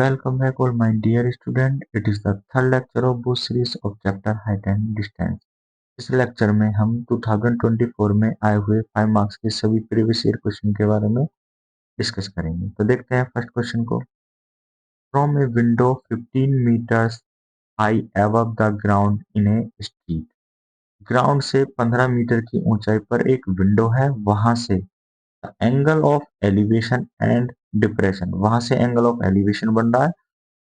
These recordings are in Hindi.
Welcome back all my dear student. It is the third lecture of book series of chapter height and distance. इस लेक्चर में हम 2024 में आए हुए 5 मार्क्स के सभी प्रीवियस ईयर क्वेश्चन के बारे में डिस्कस करेंगे। तो देखते हैं फर्स्ट क्वेश्चन को। From a window 15 meters high above the ground in a street. Ground से 15 मीटर की ऊंचाई पर एक विंडो है, वहां से angle of elevation and depression, वहां से एंगल ऑफ एलिवेशन बन रहा है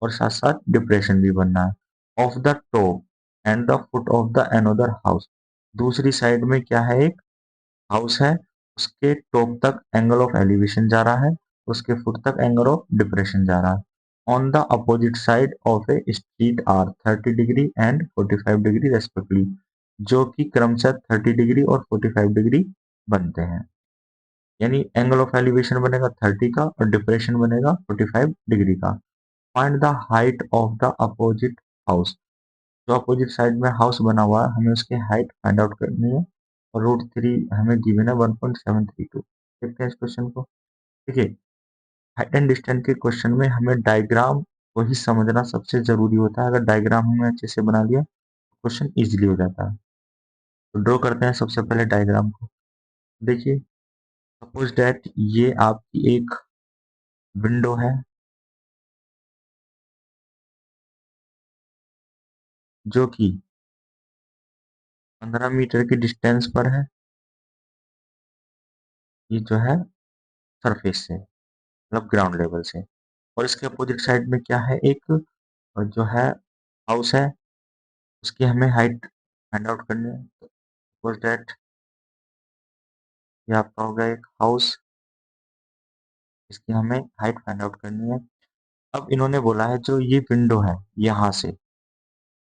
और साथ साथ डिप्रेशन भी बन रहा है। Of the top and the foot of the another house, दूसरी साइड में क्या है, एक हाउस है, उसके टॉप तक एंगल ऑफ एलिवेशन जा रहा है, उसके फुट तक एंगल ऑफ डिप्रेशन जा रहा है। On the opposite side of a street are 30 degree एंड 45 डिग्री रेस्पेक्टिवली, जो कि क्रमशः 30 डिग्री और 45 डिग्री बनते हैं। यानी एंगल ऑफ एलिवेशन बनेगा 30 का और डिप्रेशन बनेगा 45 डिग्री का। Find the height of the opposite house, जो अपोजिट साइड में हाउस बना हुआ है हमें उसकी हाइट फाइंड आउट करनी है और √3 हमें गिवन है 1.732। देखते हैं इस क्वेश्चन को। देखिए, हाइट एंड डिस्टेंस के क्वेश्चन में हमें डायग्राम को ही समझना सबसे जरूरी होता है। अगर डायग्राम हमने अच्छे से बना लिया तो क्वेश्चन इजिली हो जाता है। तो ड्रॉ करते हैं सबसे पहले डायग्राम को। देखिए, सपोज दैट ये आपकी एक विंडो है जो कि 15 मीटर की डिस्टेंस पर है, ये जो है सरफेस से, मतलब ग्राउंड लेवल से। और इसके अपोजिट साइड में क्या है, एक जो है हाउस है, उसकी हमें हाइट फाइंड आउट करनी है। सपोज दैट ये आपका होगा एक हाउस, इसकी हमें हाइट फाइंड आउट करनी है। अब इन्होंने बोला है जो ये विंडो है, यहाँ से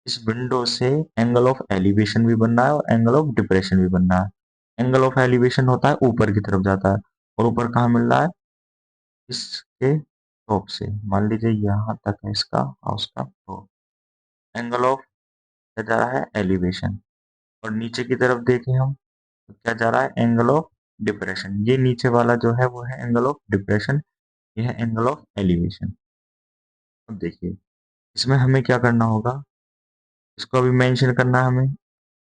इस विंडो से एंगल ऑफ एलिवेशन भी बन रहा है और एंगल ऑफ डिप्रेशन भी बन रहा है। एंगल ऑफ एलिवेशन होता है ऊपर की तरफ जाता है और ऊपर कहाँ मिल रहा है, इसके टॉप से। मान लीजिए यहाँ तक है इसका हाउस का टॉप। एंगल ऑफ क्या जा रहा है, एलिवेशन। और नीचे की तरफ देखें हम तो क्या जा रहा है, एंगल ऑफ डिप्रेशन। ये नीचे वाला जो है वो है एंगल ऑफ डिप्रेशन, ये है एंगल ऑफ एलिवेशन। अब देखिए, इसमें हमें क्या करना होगा, इसको अभी मेंशन करना है हमें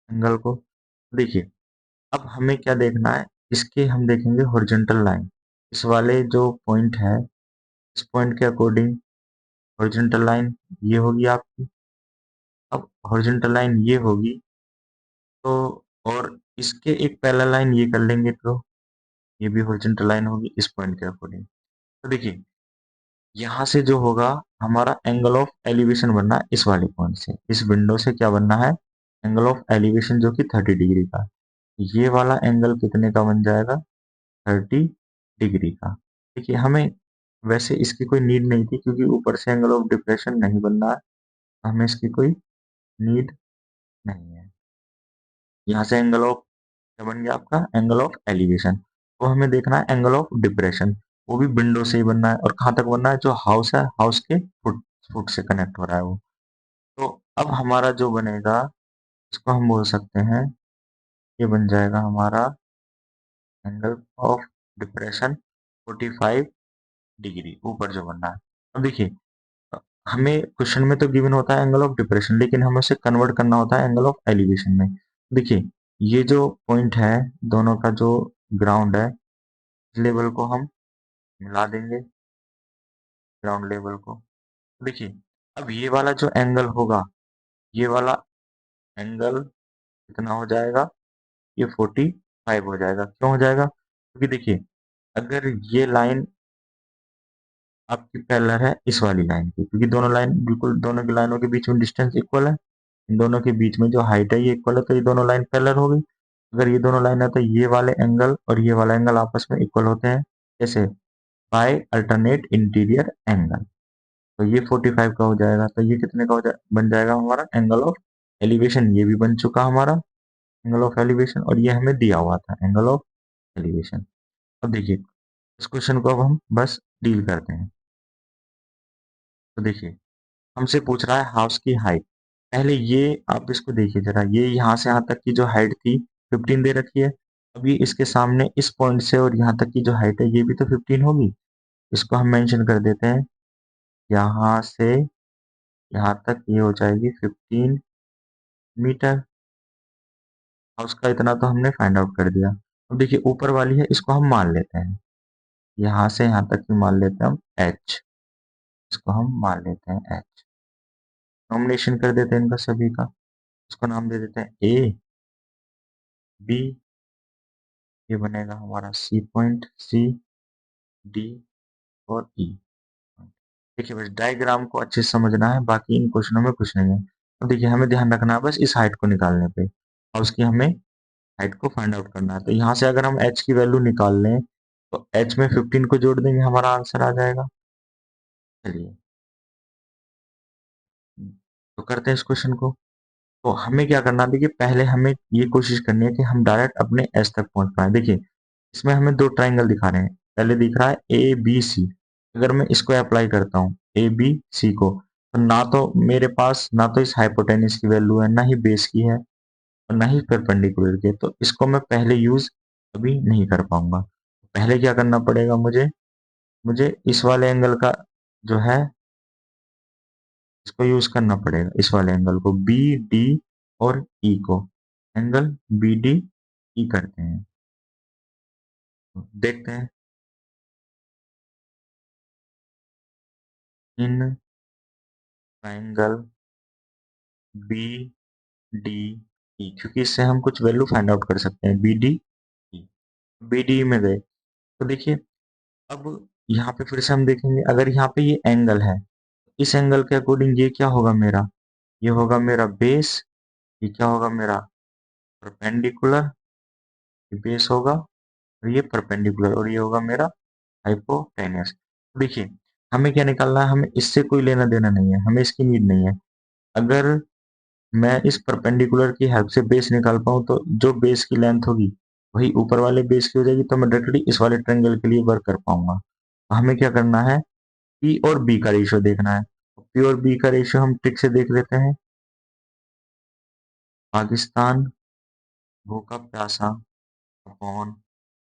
एंगल को। देखिए, अब हमें क्या देखना है, इसके हम देखेंगे हॉरिजॉन्टल लाइन। इस वाले जो पॉइंट है, इस पॉइंट के अकॉर्डिंग हॉरिजॉन्टल लाइन ये होगी आपकी। अब हॉरिजॉन्टल लाइन ये होगी तो, और इसके एक पैरेलल लाइन ये कर लेंगे तो ये भी हॉरिजॉन्टल लाइन होगी इस पॉइंट के अकॉर्डिंग। तो देखिए, यहाँ से जो होगा हमारा एंगल ऑफ एलिवेशन बनना है इस वाले पॉइंट से। इस विंडो से क्या बनना है, एंगल ऑफ एलिवेशन जो कि 30 डिग्री का। ये वाला एंगल कितने का बन जाएगा, 30 डिग्री का। देखिए, हमें वैसे इसकी कोई नीड नहीं थी क्योंकि ऊपर से एंगल ऑफ डिप्रेशन नहीं बन रहा है, हमें इसकी कोई नीड नहीं है। यहाँ से एंगल ऑफ क्या बन गया आपका, एंगल ऑफ एलिवेशन। तो हमें देखना है एंगल ऑफ डिप्रेशन, वो भी विंडो से ही बनना है। और कहाँ तक बनना है, जो हाउस है हाउस के फुट फुट से कनेक्ट हो रहा है वो। तो अब हमारा जो बनेगा, इसको हम बोल सकते हैं, ये बन जाएगा हमारा एंगल ऑफ डिप्रेशन 45 डिग्री ऊपर जो बनना है। अब देखिए, हमें क्वेश्चन में तो गिवन होता है एंगल ऑफ डिप्रेशन, लेकिन हमें उसे कन्वर्ट करना होता है एंगल ऑफ एलिवेशन में। देखिए, ये जो पॉइंट है, दोनों का जो ग्राउंड है, लेवल को हम मिला देंगे, ग्राउंड लेवल को। देखिए, अब ये वाला जो एंगल होगा, ये वाला एंगल कितना हो जाएगा, ये 45 हो जाएगा। क्यों हो जाएगा, क्योंकि देखिए, अगर ये लाइन आपकी पैरेलल है इस वाली लाइन की, क्योंकि दोनों लाइन बिल्कुल, दोनों की लाइनों के बीच में डिस्टेंस इक्वल है, इन दोनों के बीच में जो हाइट है ये इक्वल है, तो ये दोनों लाइन पैरेलल हो गई। अगर ये दोनों लाइन है तो ये वाले एंगल और ये वाला एंगल आपस में इक्वल होते हैं। कैसे, बाय अल्टरनेट इंटीरियर एंगल। तो ये 45 का हो जाएगा, तो ये कितने का बन जाएगा हमारा एंगल ऑफ एलिवेशन। ये भी बन चुका हमारा एंगल ऑफ एलिवेशन, और ये हमें दिया हुआ था एंगल ऑफ एलिवेशन। अब देखिए, इस क्वेश्चन को अब हम बस डील करते हैं। तो देखिए, हमसे पूछ रहा है हाउस की हाइट। पहले ये आप इसको देखिए जरा, ये यहाँ से यहाँ तक की जो हाइट थी 15 दे रखी है। अभी इसके सामने इस पॉइंट से और यहाँ तक की जो हाइट है ये भी तो 15 होगी। इसको हम मेंशन कर देते हैं, यहाँ से यहाँ तक ये हो जाएगी 15 मीटर। उसका इतना तो हमने फाइंड आउट कर दिया। अब देखिए ऊपर वाली है, इसको हम मान लेते हैं, यहाँ से यहाँ तक की मान लेते हैं हम h, इसको हम मान लेते हैं h। नॉमिनेशन कर देते हैं इनका सभी का, इसको नाम दे देते हैं ए बी, ये बनेगा हमारा सी पॉइंट, सी डी और ई। देखिए बस डायग्राम को अच्छे से समझना है, बाकी इन क्वेश्चनों में कुछ नहीं है। तो देखिए हमें ध्यान रखना है बस इस हाइट को निकालने पे, और उसकी हमें हाइट को फाइंड आउट करना है। तो यहाँ से अगर हम h की वैल्यू निकाल लें तो h में 15 को जोड़ देंगे, हमारा आंसर आ जाएगा। चलिए तो करते हैं इस क्वेश्चन को। तो हमें क्या करना है, देखिए पहले हमें ये कोशिश करनी है कि हम डायरेक्ट अपने एस तक पहुंच पाए। देखिए इसमें हमें दो ट्राइंगल दिखा रहे हैं, पहले दिख रहा है ए बी सी। अगर मैं इसको अप्लाई करता हूँ ए बी सी को, तो ना तो मेरे पास ना तो इस हाइपोटेनस की वैल्यू है, ना ही बेस की है, और ना ही परपेंडिकुलर की है, तो इसको मैं पहले यूज अभी नहीं कर पाऊंगा। पहले क्या करना पड़ेगा मुझे, मुझे इस वाले एंगल का जो है इसको यूज करना पड़ेगा, इस वाले एंगल को बी डी और ई को, एंगल बी डी ई करते हैं। तो देखते हैं in triangle B D E, क्योंकि इससे हम कुछ वैल्यू फाइंड आउट कर सकते हैं। B D E, B D में गए तो देखिए अब यहाँ पे फिर से हम देखेंगे, अगर यहाँ पे ये एंगल है, इस एंगल के अकॉर्डिंग ये क्या होगा मेरा, ये होगा मेरा बेस, ये क्या होगा मेरा परपेंडिकुलर, ये बेस होगा और ये परपेंडिकुलर, और ये होगा मेरा हाइपोटेनस। देखिए हमें क्या निकालना है, हमें इससे कोई लेना देना नहीं है, हमें इसकी नीड नहीं है। अगर मैं इस परपेंडिकुलर की हेल्प से बेस निकाल पाऊँ तो जो बेस की लेंथ होगी वही ऊपर वाले बेस की हो जाएगी, तो मैं डायरेक्टली इस वाले ट्रायंगल के लिए वर्क कर पाऊंगा। तो हमें क्या करना है, पी और बी का रेशियो देखना है। पी और बी का रेशियो हम ट्रिक से देख लेते हैं। पाकिस्तान भूखा प्यासा अपॉन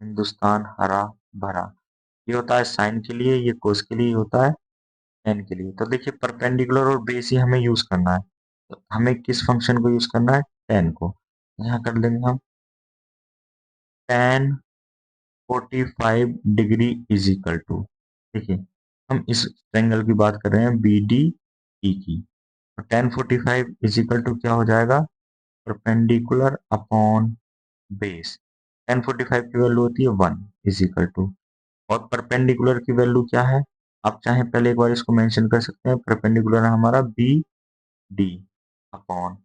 हिंदुस्तान हरा भरा, ये होता है साइन के लिए, ये कोस के लिए होता है टेन के लिए। तो देखिए परपेंडिकुलर और बेस ही हमें यूज करना है, तो हमें किस फंक्शन को यूज करना है, टेन को। यहाँ कर लेंगे हम tan 45 degree is equal to, देखिए हम इस ट्रायंगल की बात कर रहे हैं बी डी ई की, तो टेन 45 इज इक्वल टू क्या हो जाएगा, परपेंडिकुलर अपॉन बेस। टेन 45 की वैल्यू होती है 1 इज इक्वल टू, और परपेंडिकुलर की वैल्यू क्या है, आप चाहे पहले एक बार इसको मेंशन कर सकते हैं, परपेंडिकुलर है हमारा बी डी अपॉन,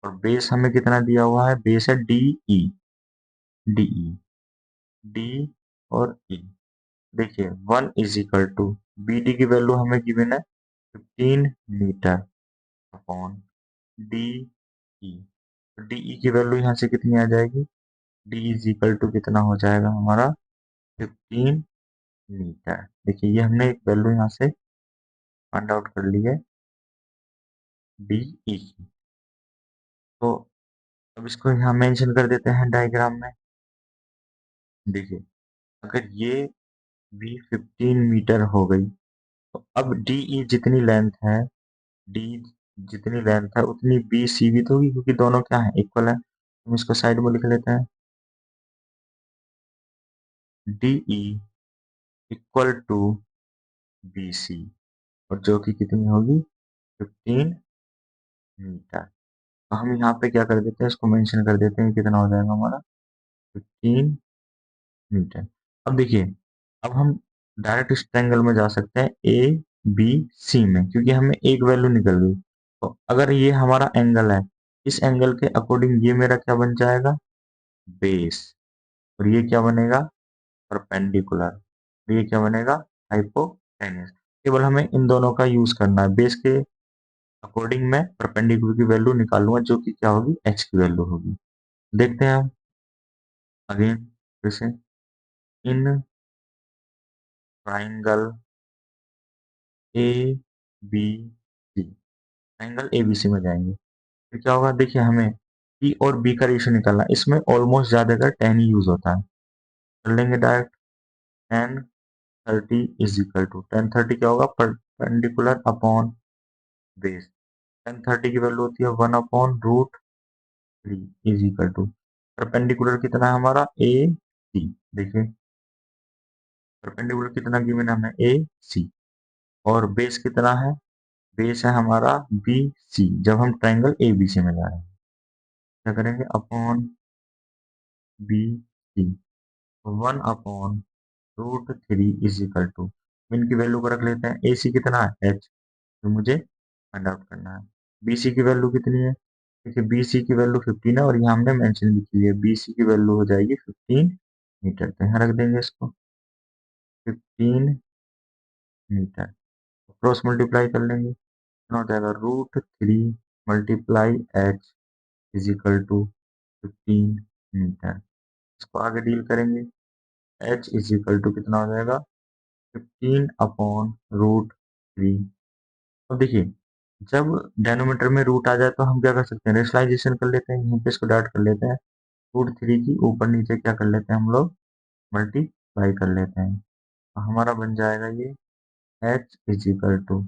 और बेस हमें कितना दिया हुआ है, बेस है D E, D E, D और ई। देखिए 1 is equal to B D की वैल्यू हमें गिवन है 15 metre upon D E, D E की वैल्यू यहाँ से कितनी आ जाएगी, डी इज इक्वल टू कितना हो जाएगा हमारा 15 मीटर। देखिए ये हमने एक वैल्यू यहाँ से फाइंड आउट कर ली है डी ई की। तो अब इसको यहाँ मेंशन कर देते हैं डायग्राम में। देखिए अगर ये भी 15 मीटर हो गई, तो अब डी ई जितनी लेंथ है, डी जितनी लेंथ है उतनी बी सी भी तो होगी, क्योंकि दोनों क्या है, इक्वल है। हम इसको साइड में लिख लेते हैं, D E equal to B C, और जो कि कितनी होगी 15 मीटर। तो हम यहाँ पे क्या कर देते हैं, इसको मेंशन कर देते हैं, कितना हो जाएगा हमारा 15 मीटर। अब देखिए अब हम डायरेक्ट इस ट्रायंगल में जा सकते हैं ए बी सी में, क्योंकि हमें एक वैल्यू निकल गई। तो अगर ये हमारा एंगल है, इस एंगल के अकॉर्डिंग ये मेरा क्या बन जाएगा, बेस, और ये क्या बनेगा, परपेंडिकुलर, और ये क्या बनेगा, हाइपोटेनस। केवल हमें इन दोनों का यूज करना है, बेस के अकॉर्डिंग मैं परपेंडिकुलर की वैल्यू निकाल लूंगा, जो कि क्या होगी, एच की वैल्यू होगी। देखते हैं हम अगेन फिर से, in triangle A B C, triangle A B C में जाएंगे, फिर क्या होगा, देखिए हमें पी और बी का रेशियो निकालना है, इसमें ऑलमोस्ट ज्यादातर टेन ही यूज होता है। कर लेंगे direct, tan 30 is equal to, tan 30 क्या होगा, परपेंडिकुलर अपॉन बेस। tan 30 की वैल्यू होती है 1/√3 इज इक्वल टू, परपेंडिकुलर कितना है हमारा ए सी। देखिए परपेंडिकुलर कितना गिवन है हमें ए सी, और बेस कितना है, बेस है हमारा बी सी। जब हम ट्राइंगल ए बी से मिला रहे हैं क्या करेंगे, upon B C 1/√3 is equal to, इनकी वैल्यू को रख लेते हैं। ए सी कितना है एच, तो मुझे फाइंड आउट करना है। बी सी की वैल्यू कितनी है, देखिए बी सी की वैल्यू 15 है, और यहाँ हमने मेंशन लिखी हुई है बी सी की वैल्यू हो जाएगी 15 मीटर। तो यहाँ रख देंगे इसको 15 मीटर, क्रॉस मल्टीप्लाई कर लेंगे, कितना हो जाएगा √3 multiply H is equal to 15 metre. इसको आगे डील करेंगे, एच इज इक्वल टू कितना हो जाएगा 15/√3। अब देखिए जब डेनोमीटर में रूट आ जाए तो हम क्या कर सकते हैं, रेशनलाइजेशन कर लेते हैं, यहीं पे इसको डॉट कर लेते हैं, √3 की ऊपर नीचे क्या कर लेते हैं हम लोग, मल्टीप्लाई कर लेते हैं। तो हमारा बन जाएगा ये H is equal to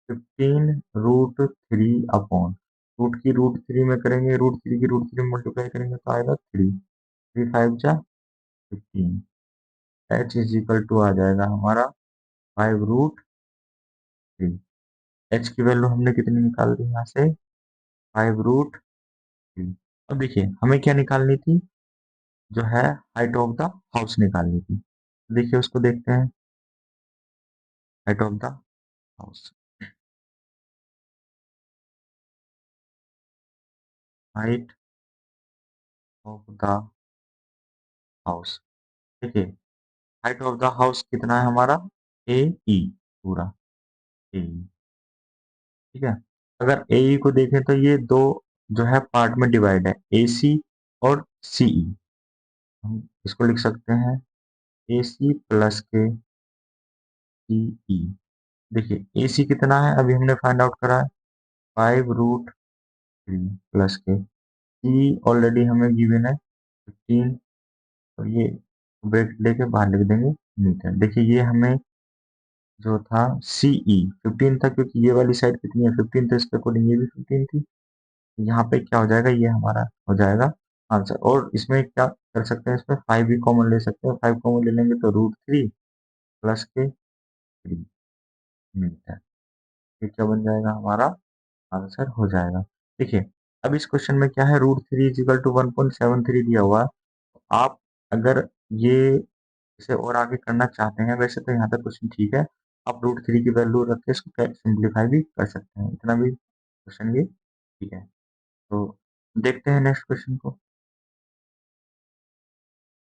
15√3 upon, root की √3 में करेंगे, √3 की √3 में मल्टीप्लाई करेंगे तो आएगा 3, 3 5 जा 15। एच इज इक्वल टू आ जाएगा हमारा 5√3। एच की वैल्यू हमने कितनी निकाल दी यहाँ से, 5√3। अब देखिए हमें क्या निकालनी थी, जो है हाइट ऑफ द हाउस निकालनी थी। देखिए उसको देखते हैं, height of the house, height of the house. देखिए हाइट ऑफ द हाउस कितना है हमारा, ए ई, पूरा ए ई, ठीक है। अगर ए ई को देखें तो ये दो जो है पार्ट में डिवाइड है, ए सी और सी ई। हम इसको लिख सकते हैं ए सी प्लस के सी ई। देखिए ए सी कितना है अभी हमने फाइंड आउट करा है 5√3 प्लस के, सी ऑलरेडी हमें गिवन है 15, और ये ब्रेक लेके बाहर लिख देंगे मीटर। देखिए ये हमें जो था सी ई 15 था, क्योंकि ये वाली साइड कितनी है 15, तो इसके अकॉर्डिंग ये भी 15 थी। यहाँ पे क्या हो जाएगा, ये हमारा हो जाएगा आंसर। और इसमें क्या कर सकते हैं, इसमें 5 भी कॉमन ले सकते हैं, 5 कॉमन ले लेंगे तो √3 प्लस के 3 मीटर। ये क्या बन जाएगा हमारा आंसर हो जाएगा। देखिए अब इस क्वेश्चन में क्या है, √3 इजिकल टू 1.73 दिया हुआ है। आप अगर ये इसे और आगे करना चाहते हैं, वैसे तो यहाँ तक क्वेश्चन ठीक है, आप √3 की वैल्यू रख के इसको सिंप्लीफाई भी कर सकते हैं, इतना भी क्वेश्चन ये ठीक है। तो देखते हैं नेक्स्ट क्वेश्चन को।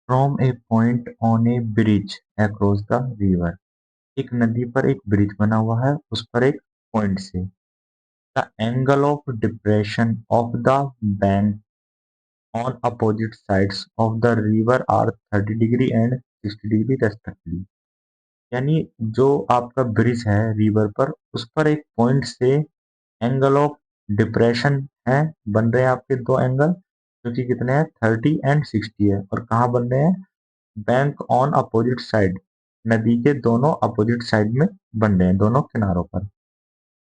From a point on A bridge across the river, एक नदी पर एक ब्रिज बना हुआ है, उस पर एक पॉइंट से the angle of depression of the bank on opposite sides of the river are 30 degree and 60 degree respectively. यानी जो आपका ब्रिज है रिवर पर, उस पर एक पॉइंट से एंगल ऑफ डिप्रेशन है, बन रहे हैं आपके दो एंगल, जो कि कितने हैं 30 एंड 60 है, और कहाँ बन रहे हैं, बैंक ऑन अपोजिट साइड, नदी के दोनों अपोजिट साइड में बन रहे हैं, दोनों किनारों पर।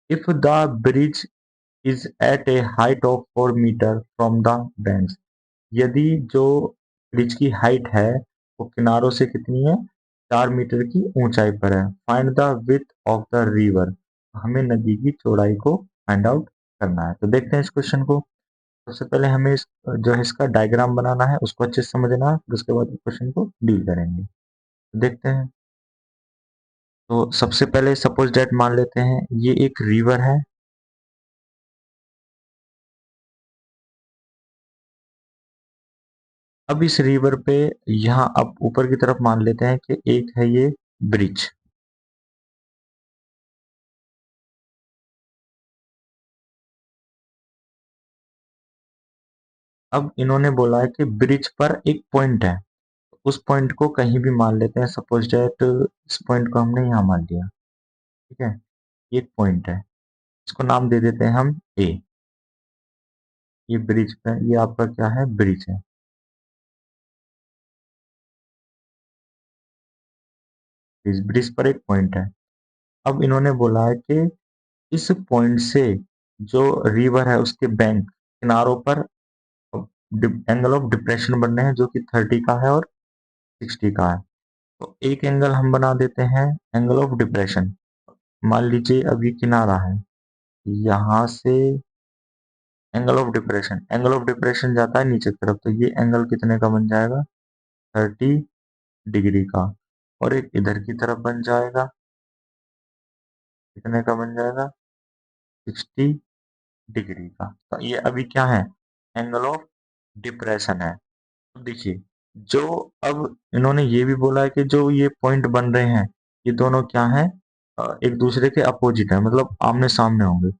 If the bridge is at a height of 4 metre from the bank, यदि जो ब्रिज की हाइट है वो किनारों से कितनी है, 4 मीटर की ऊंचाई पर है, find the width of the river, हमें नदी की चौड़ाई को फाइंड आउट करना है। तो देखते हैं इस क्वेश्चन को। सबसे पहले हमें जो है इसका डायग्राम बनाना है, उसको अच्छे से समझना है, फिर उसके बाद क्वेश्चन को डील करेंगे। तो देखते हैं। तो सबसे पहले सपोज डेट मान लेते हैं ये एक रिवर है, अब इस रिवर पे यहाँ अब ऊपर की तरफ मान लेते हैं कि एक है ये ब्रिज। अब इन्होंने बोला है कि ब्रिज पर एक पॉइंट है, उस पॉइंट को कहीं भी मान लेते हैं, सपोज दैट इस पॉइंट को हमने यहाँ मान लिया, ठीक है, ये एक पॉइंट है, इसको नाम दे देते हैं हम ए। ये ब्रिज पे, ये आपका क्या है, ब्रिज है, इस ब्रिज पर एक पॉइंट है। अब इन्होंने बोला है कि इस पॉइंट से जो रिवर है उसके बैंक किनारों पर एंगल ऑफ डिप्रेशन बन रहे हैं जो कि 30 का है और 60 का है। तो एक एंगल हम बना देते हैं एंगल ऑफ डिप्रेशन। मान लीजिए अब ये किनारा है, यहाँ से एंगल ऑफ डिप्रेशन जाता है नीचे की तरफ, तो ये एंगल कितने का बन जाएगा, 30 डिग्री का। और एक इधर की तरफ बन जाएगा, कितने का बन जाएगा, 60 डिग्री का। तो ये अभी क्या है, एंगल ऑफ डिप्रेशन है। तो देखिए, जो अब इन्होंने ये भी बोला है कि जो ये पॉइंट बन रहे हैं ये दोनों क्या है, एक दूसरे के अपोजिट है, मतलब आमने सामने होंगे।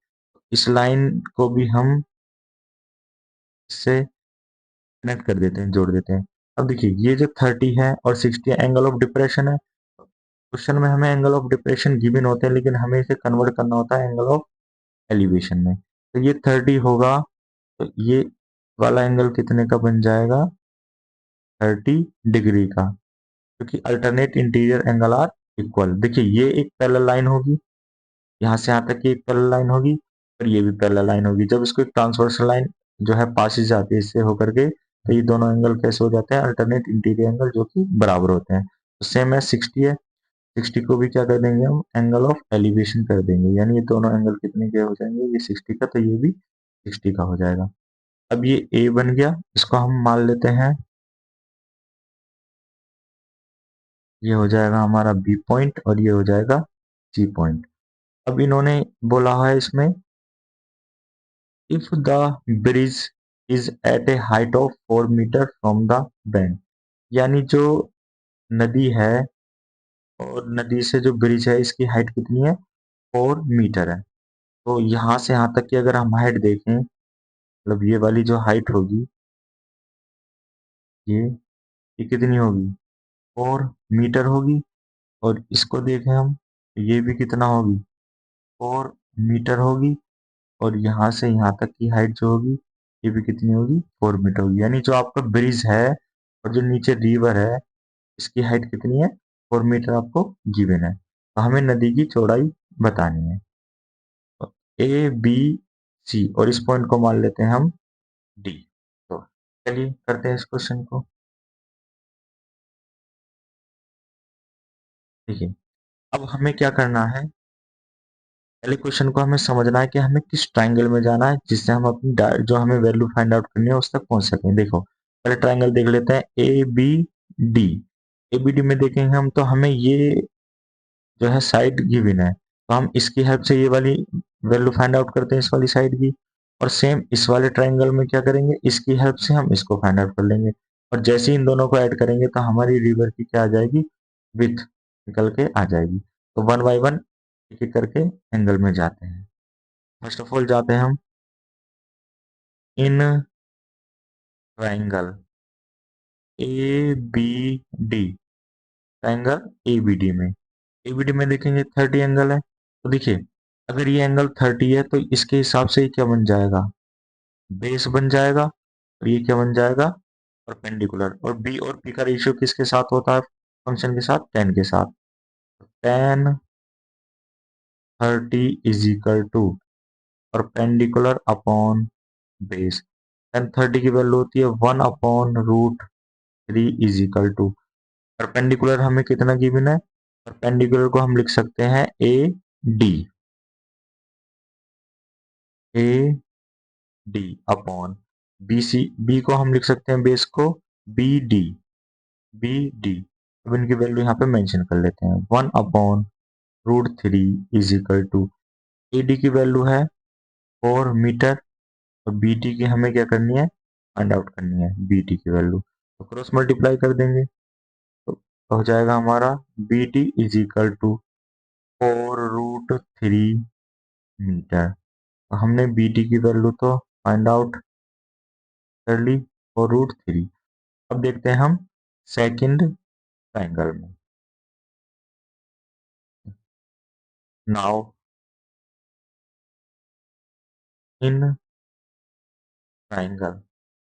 इस लाइन को भी हम इससे कनेक्ट कर देते हैं, जोड़ देते हैं। अब देखिए, ये जो 30 है और 60 एंगल ऑफ डिप्रेशन है। क्वेश्चन में हमें एंगल ऑफ डिप्रेशन गिवन होते हैं, लेकिन हमें इसे कन्वर्ट करना होता है एंगल ऑफ एलिवेशन में। तो ये 30 होगा, तो ये वाला एंगल कितने का बन जाएगा, 30 डिग्री का, क्योंकि alternate interior angle are equal. देखिए, ये एक पैरेलल लाइन होगी, यहाँ से यहाँ तक की एक पैरेलल लाइन होगी, और ये भी पैरेलल लाइन होगी। जब इसको एक ट्रांसवर्सल लाइन जो है पास जाती है इससे होकर के, तो ये दोनों एंगल कैसे हो जाते हैं, अल्टरनेट इंटीरियर एंगल, जो कि बराबर होते हैं। तो सेम है 60 है, 60 को भी क्या कर देंगे हम, एंगल ऑफ एलिवेशन कर देंगे, यानी ये दोनों एंगल कितने के हो जाएंगे, ये 60 का, तो ये भी 60 का हो जाएगा। अब ये ए बन गया, इसको हम मान लेते हैं, ये हो जाएगा हमारा बी पॉइंट और ये हो जाएगा सी पॉइंट। अब इन्होंने बोला है इसमें, if the bridge is at a height of 4 metre from the bank, यानी जो नदी है और नदी से जो ब्रिज है इसकी हाइट कितनी है, 4 मीटर है। तो यहाँ से यहाँ तक की अगर हम हाइट देखें, मतलब ये वाली जो हाइट होगी, ये ये कितनी होगी, 4 मीटर होगी। और इसको देखें हम, ये भी कितना होगी, 4 मीटर होगी। और यहाँ से यहाँ तक की हाइट जो होगी ये भी कितनी होगी, 4 मीटर होगी। यानी जो आपका ब्रिज है और जो नीचे रिवर है इसकी हाइट कितनी है, 4 मीटर आपको गिवन है। तो हमें नदी की चौड़ाई बतानी है। तो ए बी सी, और इस पॉइंट को मान लेते हैं हम डी। तो चलिए करते हैं इस क्वेश्चन को। देखिए, अब हमें क्या करना है, पहले क्वेश्चन को हमें समझना है कि हमें किस ट्राइंगल में जाना है, जिससे हम अपनी जो हमें वैल्यू फाइंड आउट करनी है उस तक पहुंच सकें। देखो, पहले ट्राइंगल देख लेते हैं, A B D. A B D में देखेंगे हम, तो हमें ये जो है साइड गिवन है, तो हम इसकी हेल्प से ये वाली वैल्यू फाइंड आउट करते हैं, इस वाली साइड की। और सेम इस वाले ट्राइंगल में क्या करेंगे, इसकी हेल्प से हम इसको फाइंड आउट कर लेंगे। और जैसे ही इन दोनों को ऐड करेंगे तो हमारी रिवर की क्या आ जाएगी, विथ निकल के आ जाएगी। तो वन बाय वन एक एक करके एंगल में जाते हैं। फर्स्ट ऑफ ऑल जाते हैं हम in triangle A B D, triangle A B D में, ए बी डी में देखेंगे 30 एंगल है। तो देखिए, अगर ये एंगल 30 है तो इसके हिसाब से ये क्या बन जाएगा, बेस बन जाएगा। और ये क्या बन जाएगा, परपेंडिकुलर। और बी और पी का रेशियो किसके साथ होता है, फंक्शन के साथ, 10 के साथ। 10 30 is equal to perpendicular upon base. 10 30 की वैल्यू होती है 1/√3 इज इक्वल टू, परपेंडिकुलर हमें कितना गिवन है, परपेंडिकुलर को हम लिख सकते हैं A D, A D upon B C, B को हम लिख सकते हैं बेस को बी डी, बी डी। अब इनकी वैल्यू यहाँ पे मेंशन कर लेते हैं, 1/√3 is equal to, A D की वैल्यू है 4 मीटर, और बी टी की हमें क्या करनी है, फाइंड आउट करनी है बी टी की वैल्यू। तो क्रॉस मल्टीप्लाई कर देंगे, तो हो जाएगा हमारा B T is equal to 4√3 metre. तो हमने बी टी की वैल्यू तो फाइंड आउट कर ली, 4√3। अब देखते हैं हम सेकंड ट्राइंगल में। Now in triangle,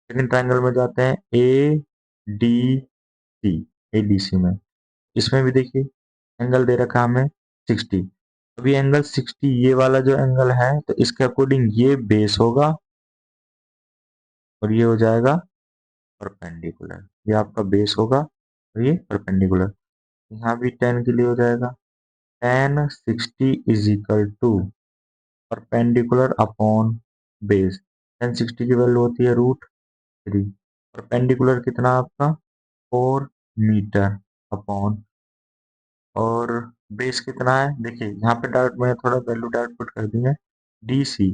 second triangle में जाते हैं A D C, A D C में। इसमें भी देखिए एंगल दे रखा है हमें 60। अभी एंगल 60, ये वाला जो एंगल है तो इसके अकॉर्डिंग ये बेस होगा और ये हो जाएगा परपेंडिकुलर। ये आपका बेस होगा और ये परपेंडिकुलर। यहाँ भी 10 के लिए हो जाएगा tan 60 is equal to perpendicular upon base. tan 60 की वैल्यू होती है √3। परपेंडिकुलर कितना आपका 4 मीटर अपॉन, और बेस कितना है देखिए यहाँ पे डायरेक्ट मैं थोड़ा वैल्यू डायरेक्ट पुट कर दी है DC।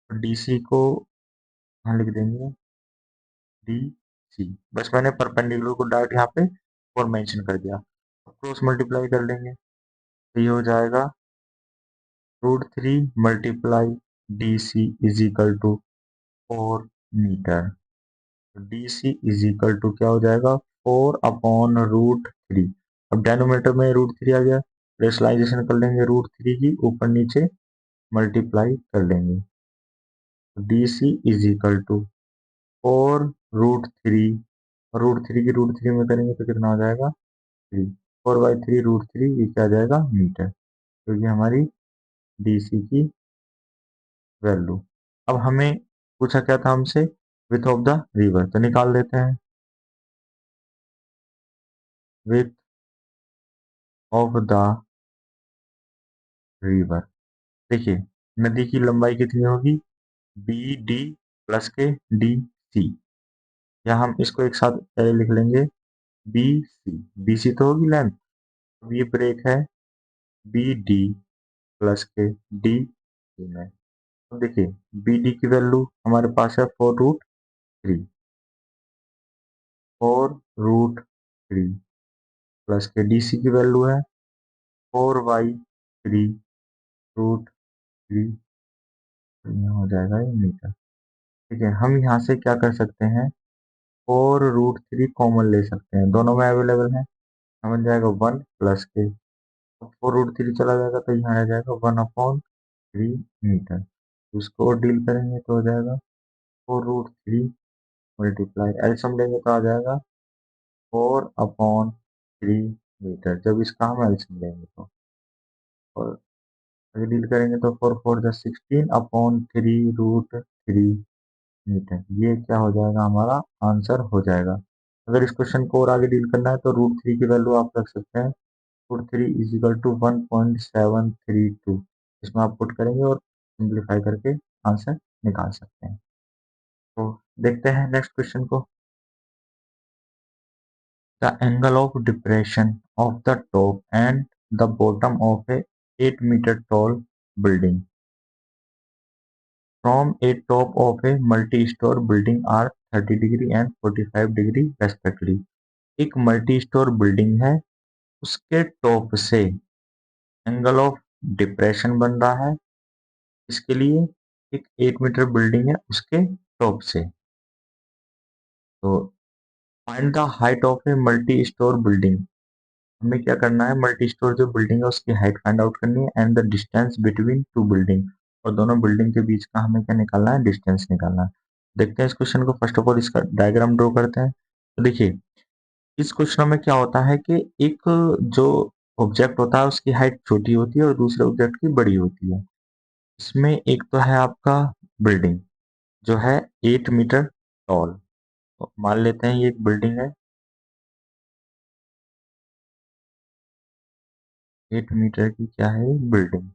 DC को यहाँ लिख देंगे DC, बस मैंने परपेंडिकुलर को डायरेक्ट यहाँ पे 4 मेंशन कर दिया। क्रॉस मल्टीप्लाई कर लेंगे तो ये हो जाएगा √3 multiply DC is equal to 4 metre. DC is equal to क्या हो जाएगा 4/√3। अब डेनोमीटर में √3 आ गया, रेशनलाइजेशन कर लेंगे √3 की, ऊपर नीचे मल्टीप्लाई कर लेंगे। DC इज इक्वल टू 4√3, और √3 की √3 में करेंगे तो कितना हो जाएगा 3। 4/3 √3, ये क्या आ जाएगा मीटर, क्योंकि हमारी DC की वैल्यू। अब हमें पूछा क्या था हमसे, विथ ऑफ द रिवर, तो निकाल देते हैं विथ ऑफ द रिवर। देखिए नदी की लंबाई कितनी होगी BD प्लस के DC, या हम इसको एक साथ पहले लिख लेंगे BC तो होगी लेंथ। अब ये ब्रेक है BD प्लस के DC में। अब देखिए BD की वैल्यू हमारे पास है 4√3, 4√3 प्लस के DC की वैल्यू है 4/3 √3, हो जाएगा ये मीटर। ठीक है, हम यहाँ से क्या कर सकते हैं 4√3 कॉमन ले सकते हैं, दोनों में अवेलेबल है, बन जाएगा 1 प्लस के, 4√3 चला जाएगा तो यहाँ आ जाएगा 1/3 मीटर। उसको डील करेंगे तो हो जाएगा 4√3 मल्टीप्लाई, एल्सियम लेंगे तो आ जाएगा 4/3 मीटर, जब इसका हम एल्सियम लेंगे तो, और अगर डील करेंगे तो 4×4 = 16/3 मीटर। ये क्या हो जाएगा हमारा आंसर हो जाएगा। अगर इस क्वेश्चन को और आगे डील करना है तो √3 की वैल्यू आप रख सकते हैं, √3 इज इक्वल टू 1.732, इसमें आप पुट करेंगे और सिंप्लीफाई करके आंसर निकाल सकते हैं। तो देखते हैं नेक्स्ट क्वेश्चन को। The angle of depression of the top and the bottom of a 8 metre tall building from a top of a multi-store building are 30 degree and 45 degree respectively। एक मल्टी स्टोर बिल्डिंग है, उसके टॉप से एंगल ऑफ डिप्रेशन बन रहा है, इसके लिए एक 8 मीटर बिल्डिंग है उसके टॉप से। तो find the height of a multi store building, हमें क्या करना है मल्टी स्टोर जो बिल्डिंग है उसकी हाइट फाइंड आउट करनी है, and the distance between two building, और दोनों बिल्डिंग के बीच का हमें क्या निकालना है डिस्टेंस निकालना है। देखते हैं इस क्वेश्चन को, फर्स्ट ऑफ ऑल इसका डायग्राम ड्रॉ करते हैं। तो देखिए इस क्वेश्चन में क्या होता है कि एक जो ऑब्जेक्ट होता है उसकी हाइट छोटी होती है और दूसरे ऑब्जेक्ट की बड़ी होती है। इसमें एक तो है आपका बिल्डिंग जो है 8 मीटर टॉल, तो मान लेते हैं ये एक बिल्डिंग है 8 मीटर की, क्या है बिल्डिंग।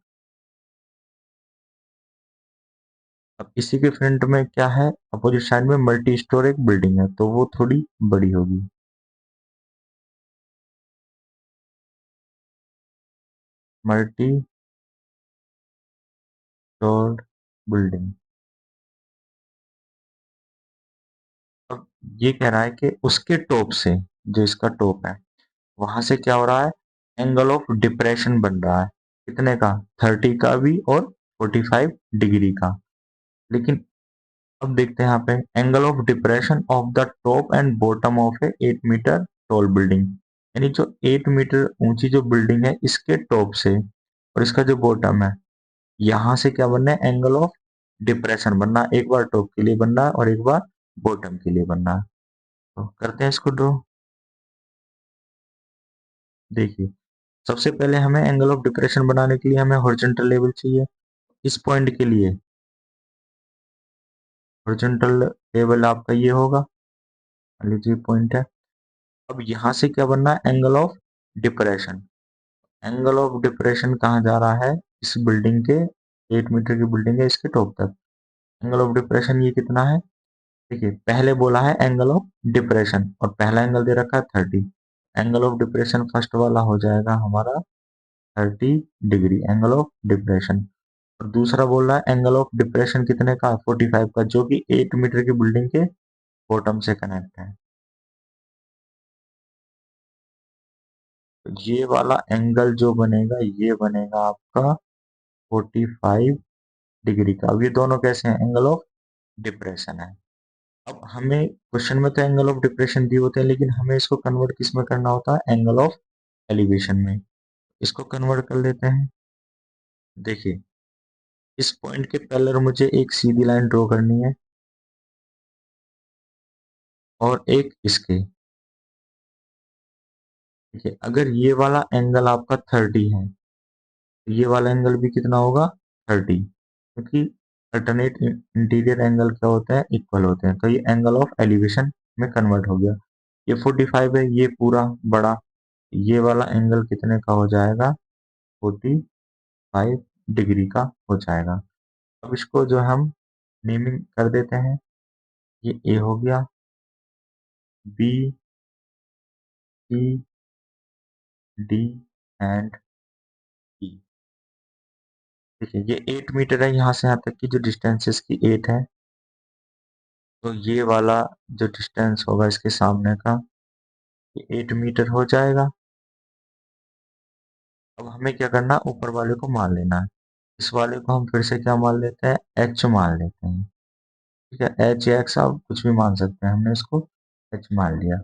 अब इसी के फ्रंट में क्या है अपोजिट साइड में मल्टी स्टोर एक बिल्डिंग है, तो वो थोड़ी बड़ी होगी। Multi store building. अब ये कह रहा है कि उसके टॉप से, जो इसका टॉप है वहां से क्या हो रहा है एंगल ऑफ डिप्रेशन बन रहा है, कितने का 30 का भी और 45 डिग्री का। लेकिन अब देखते हैं यहाँ पे angle of depression of the top and bottom of a 8 metre tall building, यानी जो 8 मीटर ऊंची जो बिल्डिंग है इसके टॉप से और इसका जो बॉटम है यहाँ से क्या बनना है एंगल ऑफ डिप्रेशन बनना है, एक बार टॉप के लिए बनना है और एक बार बॉटम के लिए बनना है। तो करते हैं इसको ड्रॉ। देखिए सबसे पहले हमें एंगल ऑफ डिप्रेशन बनाने के लिए हमें हॉरिजॉन्टल लेवल चाहिए। इस पॉइंट के लिए हॉरिजॉन्टल लेवल आपका ये होगा, मान लीजिए पॉइंट है। अब यहाँ से क्या बनना है, angle of depression. Angle of depression कहाँ जा रहा है, इस बिल्डिंग के 8 मीटर की बिल्डिंग है इसके टॉप तक। एंगल ऑफ डिप्रेशन ये कितना है, देखिए पहले बोला है एंगल ऑफ डिप्रेशन और पहला एंगल दे रखा है 30। एंगल ऑफ डिप्रेशन फर्स्ट वाला हो जाएगा हमारा 30 डिग्री एंगल ऑफ डिप्रेशन। और दूसरा बोल रहा है एंगल ऑफ डिप्रेशन कितने का, 45 का, जो कि 8 मीटर की बिल्डिंग के बॉटम से कनेक्ट है। तो ये वाला एंगल जो बनेगा ये बनेगा आपका 45 डिग्री का। अब ये दोनों कैसे हैं, एंगल ऑफ डिप्रेशन है। अब हमें क्वेश्चन में तो एंगल ऑफ डिप्रेशन दिए होते हैं, लेकिन हमें इसको कन्वर्ट किस में करना होता है, एंगल ऑफ एलिवेशन में। इसको कन्वर्ट कर लेते हैं। देखिए इस पॉइंट के पैरेलल मुझे एक सीधी लाइन ड्रॉ करनी है और एक इसके। देखिए अगर ये वाला एंगल आपका 30 है तो ये वाला एंगल भी कितना होगा, 30, क्योंकि अल्टरनेट इंटीरियर एंगल क्या होते हैं, इक्वल होते हैं। तो ये एंगल ऑफ एलिवेशन में कन्वर्ट हो गया। ये 45 है, ये पूरा बड़ा, ये वाला एंगल कितने का हो जाएगा, 45 डिग्री का हो जाएगा। अब इसको जो हम नेमिंग कर देते हैं, ये ए हो गया, बी, सी, डी एंड ई। देखिए ये 8 मीटर है, यहाँ से यहाँ तक की जो डिस्टेंस इसकी 8 है, तो ये वाला जो डिस्टेंस होगा इसके सामने का ये 8 मीटर हो जाएगा। अब हमें क्या करना है, ऊपर वाले को मान लेना है। इस वाले को हम फिर से क्या मान लेते हैं, एच मान लेते हैं। ठीक है, एच या एक्स आप कुछ भी मान सकते हैं, हमने इसको एच मान लिया।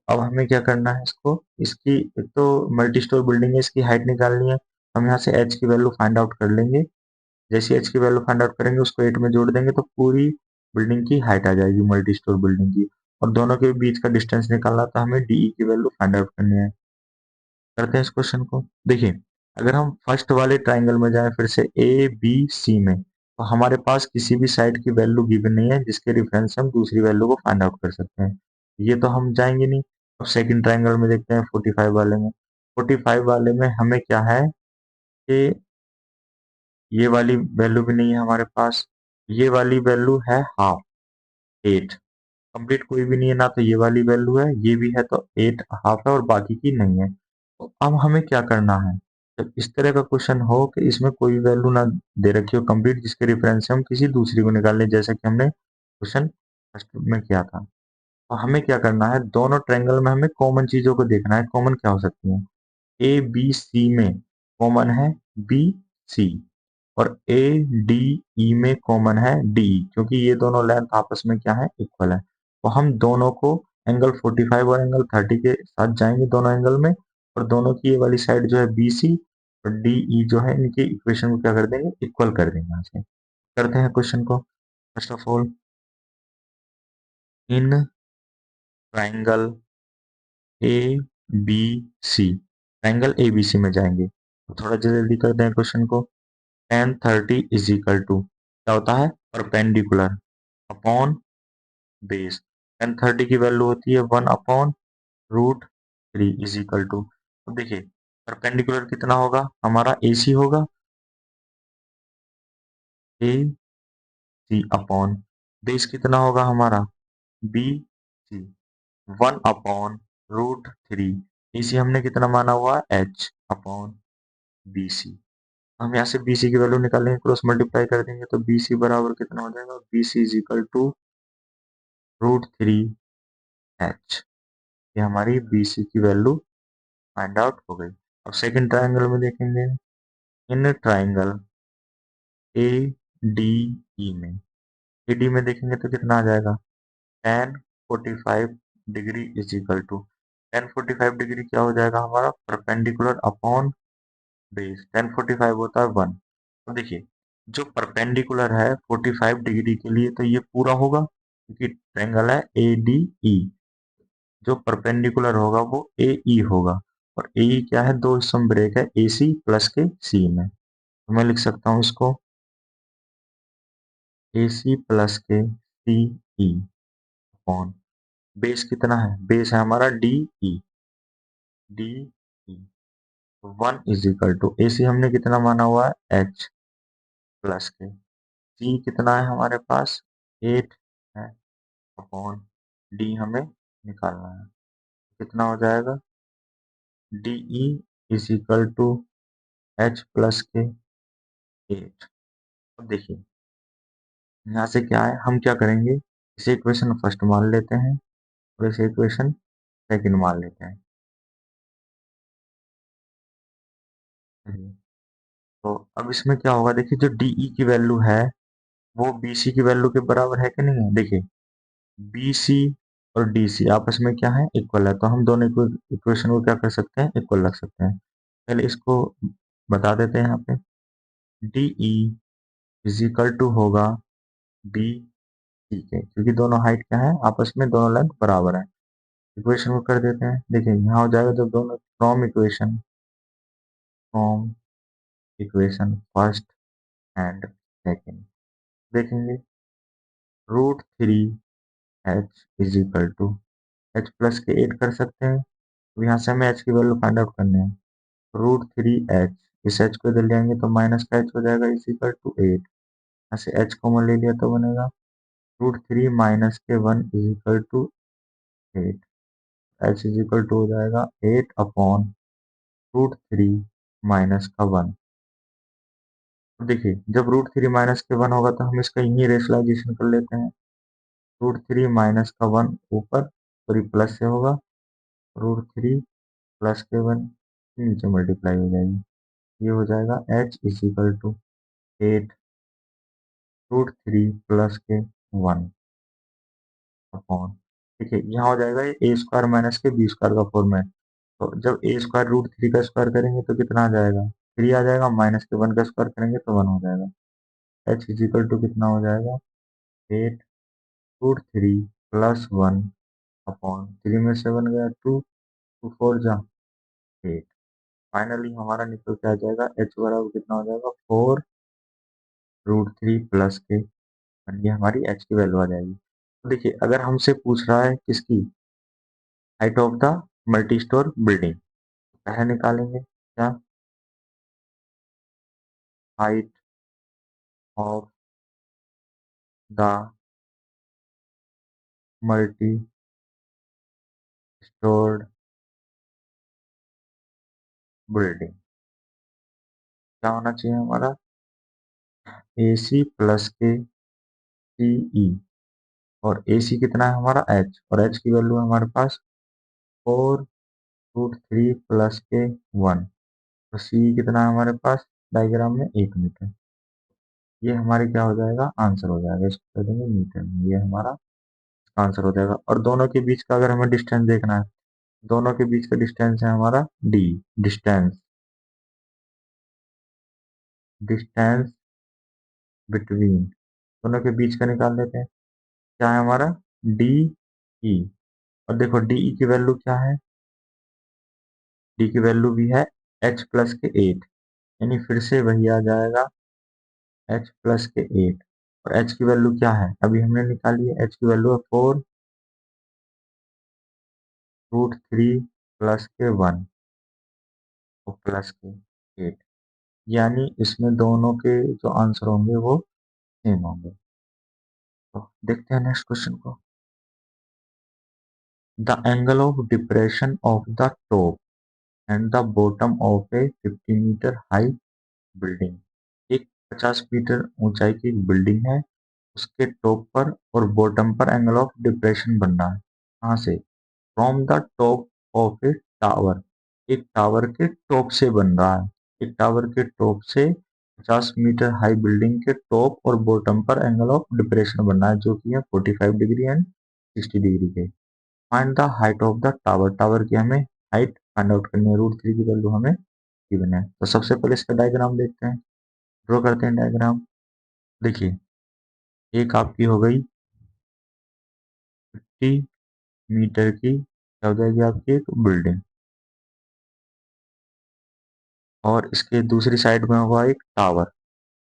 अब हमें क्या करना है, इसको इसकी एक तो मल्टी स्टोर बिल्डिंग है, इसकी हाइट निकालनी है। हम यहाँ से एच की वैल्यू फाइंड आउट कर लेंगे। जैसे एच की वैल्यू फाइंड आउट करेंगे उसको 8 में जोड़ देंगे तो पूरी बिल्डिंग की हाइट आ जाएगी मल्टी स्टोर बिल्डिंग की। और दोनों के बीच का डिस्टेंस निकालना तो हमें डीई की वैल्यू फाइंड आउट करनी है। करते हैं इस क्वेश्चन को। देखिए अगर हम फर्स्ट वाले ट्राइंगल में जाएं फिर से ए बी सी में, तो हमारे पास किसी भी साइड की वैल्यू गिवन नहीं है जिसके रेफरेंस से हम दूसरी वैल्यू को फाइंड आउट कर सकते हैं। ये तो हम जाएंगे नहीं। अब सेकंड ट्राइंगल में देखते हैं 45 वाले में। 45 वाले में हमें क्या है कि ये वाली वैल्यू भी नहीं है हमारे पास, ये वाली वैल्यू है हाफ, 8। कंप्लीट कोई भी नहीं है, ना तो ये वाली वैल्यू है ये भी है, तो 8 हाफ है और बाकी की नहीं है। तो अब हमें क्या करना है, जब इस तरह का क्वेश्चन हो कि इसमें कोई वैल्यू ना दे रखी हो कंप्लीट, जिसके रेफरेंस से हम किसी दूसरी को निकाल लें, जैसा कि हमने क्वेश्चन फर्स्ट में किया था। तो हमें क्या करना है, दोनों ट्रायंगल में हमें कॉमन चीजों को देखना है। कॉमन क्या हो सकती है, ए बी सी में कॉमन है बी सी, और ए डी ई में कॉमन है डी, क्योंकि ये दोनों लेंथ आपस में क्या है, इक्वल है। तो हम दोनों को एंगल 45 और एंगल 30 के साथ जाएंगे दोनों एंगल में, और दोनों की ये वाली साइड जो है बी सी और डी ई जो है इनके इक्वेशन को क्या कर देंगे, इक्वल कर देंगे यहाँ से। करते हैं क्वेश्चन को। First of all in triangle A B C, triangle A B C में जाएंगे तो थोड़ा जल्दी करते हैं क्वेश्चन को। tan 30 इज इक्वल टू क्या होता है, परपेंडिकुलर अपॉन बेस। tan 30 की वैल्यू होती है 1/√3 इज इक्वल टू, तो देखिए परपेंडिकुलर कितना होगा हमारा, AC होगा, ए सी अपॉन बेस कितना होगा हमारा, बी सी, 1/√3। AC हमने कितना माना हुआ है, H अपॉन बी सी। हम यहाँ से BC की वैल्यू निकालेंगे, क्रॉस मल्टीप्लाई कर देंगे तो BC बराबर कितना हो जाएगा, BC is equal to √3H। ये हमारी BC की वैल्यू फाइंड आउट हो गई। अब सेकंड ट्रायंगल में देखेंगे, in triangle A D E में, ए डी में देखेंगे तो कितना आ जाएगा, tan 45 degree is equal to, tan 45 degree क्या हो जाएगा हमारा, परपेंडिकुलर अपॉन बेस, tan 45 होता है 1। तो देखिए जो परपेंडिकुलर है 45 डिग्री के लिए तो ये पूरा होगा क्योंकि ट्रायंगल है ए डी ई, जो परपेंडिकुलर होगा वो ए ई होगा। और ए क्या है, दो हिस्सों में ब्रेक है, ए सी प्लस के सी में। तो मैं लिख सकता हूँ इसको ए सी प्लस के सी ई अपॉन बेस कितना है, बेस है हमारा डी ई, डी ई 1 = ए सी हमने कितना माना हुआ है, एच प्लस के सी कितना है हमारे पास 8 है अपॉन डी हमें निकालना है, कितना हो जाएगा डी ई एच प्लस के 8। अब देखिए यहाँ से क्या है, हम क्या करेंगे, इसे इक्वेशन फर्स्ट मान लेते हैं और इसे इक्वेशन सेकंड मान लेते हैं। तो अब इसमें क्या होगा, देखिए जो डीई की वैल्यू है वो बीसी की वैल्यू के बराबर है कि नहीं है। देखिए बीसी और डीसी आपस में क्या है, इक्वल है, तो हम दोनों को इक्वेशन को क्या कर सकते हैं, इक्वल रख सकते हैं। पहले इसको बता देते हैं यहाँ पे, डीई होगा बी सी के, क्योंकि दोनों हाइट क्या है, आपस में दोनों लेंथ बराबर है। इक्वेशन को कर देते हैं, देखिए यहाँ हो जाएगा जब दोनों from equation first and second देखेंगे, √3h एच प्लस के 8 कर सकते हैं। तो यहाँ से हमें एच की वैल्यू फाइंड आउट करनी है, √3h, इस एच को इधर ले आएंगे तो माइनस का एच हो जाएगा =8, यहाँ से एच कॉमन ले लिया तो बनेगा √3 माइनस के 1 =8, एच हो जाएगा 8 अपॉन √3 माइनस का 1। देखिए जब √3 माइनस के 1 होगा तो हम इसका यही रेशनलाइजेशन कर लेते हैं, √3 माइनस का 1 ऊपर, सॉरी प्लस से होगा, √3 प्लस के 1 नीचे मल्टीप्लाई हो जाएगी, ये हो जाएगा h = 8 √3 प्लस के 1 अपॉन, देखिए यहाँ हो जाएगा ये ए स्क्वायर माइनस के बी स्क्वायर का फॉर्म है, तो जब ए स्क्वायर √3 का स्क्वायर करेंगे तो कितना आ जाएगा, 3 आ जाएगा, माइनस के 1 का स्क्वायर करेंगे तो 1 हो जाएगा, h कितना हो जाएगा 8 √3 प्लस 1 अपॉन 3 में से 1 गया 2, 2 4 जा 8। फाइनली हमारा निकल के आ जाएगा h बराबर कितना हो जाएगा 4 √3 प्लस के 1, ये हमारी h की वैल्यू आ जाएगी। तो देखिए अगर हमसे पूछ रहा है किसकी, height of the multi store building, पहले निकालेंगे क्या, height of the multi stored building क्या होना चाहिए हमारा, ए सी प्लस के सी ई, और ए सी कितना है हमारा h, और h की वैल्यू है हमारे पास 4 √3 प्लस के 1, और सी कितना है हमारे पास डायग्राम में 1 मीटर, ये हमारे क्या हो जाएगा, आंसर हो जाएगा, इसको कर देंगे मीटर में, ये हमारा आंसर हो जाएगा। और दोनों के बीच का अगर हमें डिस्टेंस देखना है, दोनों के बीच का डिस्टेंस है हमारा डी, डिस्टेंस डिस्टेंस बिटवीन, दोनों के बीच का निकाल लेते हैं, क्या है हमारा डी ई, और देखो डी ई की वैल्यू क्या है, डी की वैल्यू भी है h प्लस के 8, यानी फिर से वही आ जाएगा h प्लस के 8, और h की वैल्यू क्या है, अभी हमने निकाली है, h की वैल्यू है 4 √3 प्लस के 1 और प्लस के 8, यानी इसमें दोनों के जो आंसर होंगे वो सेम होंगे। तो देखते हैं नेक्स्ट क्वेश्चन को, the angle of depression of the top and the bottom of a 50 metre high building, एक 50 मीटर ऊंचाई की एक बिल्डिंग है, उसके टॉप पर और बॉटम पर एंगल ऑफ डिप्रेशन बन रहा है, कहाँ से, from the top of A tower, एक टावर के टॉप से बन रहा है, एक टावर के टॉप से 50 मीटर हाई बिल्डिंग के टॉप और बॉटम पर एंगल ऑफ डिप्रेशन बन रहा है, जो कि है 45 डिग्री एंड 60 डिग्री के। Find the height of the tower, tower की हमें हाइट फाइंड आउट करनी है, √3 की वैल्यू हमें गिवन है। तो सबसे पहले इसका डायग्राम देखते हैं, ड्रॉ करते हैं डायग्राम। देखिए एक आपकी हो गई 50 मीटर की, क्या हो जाएगी आपकी एक बिल्डिंग, और इसके दूसरी साइड में होगा एक टावर।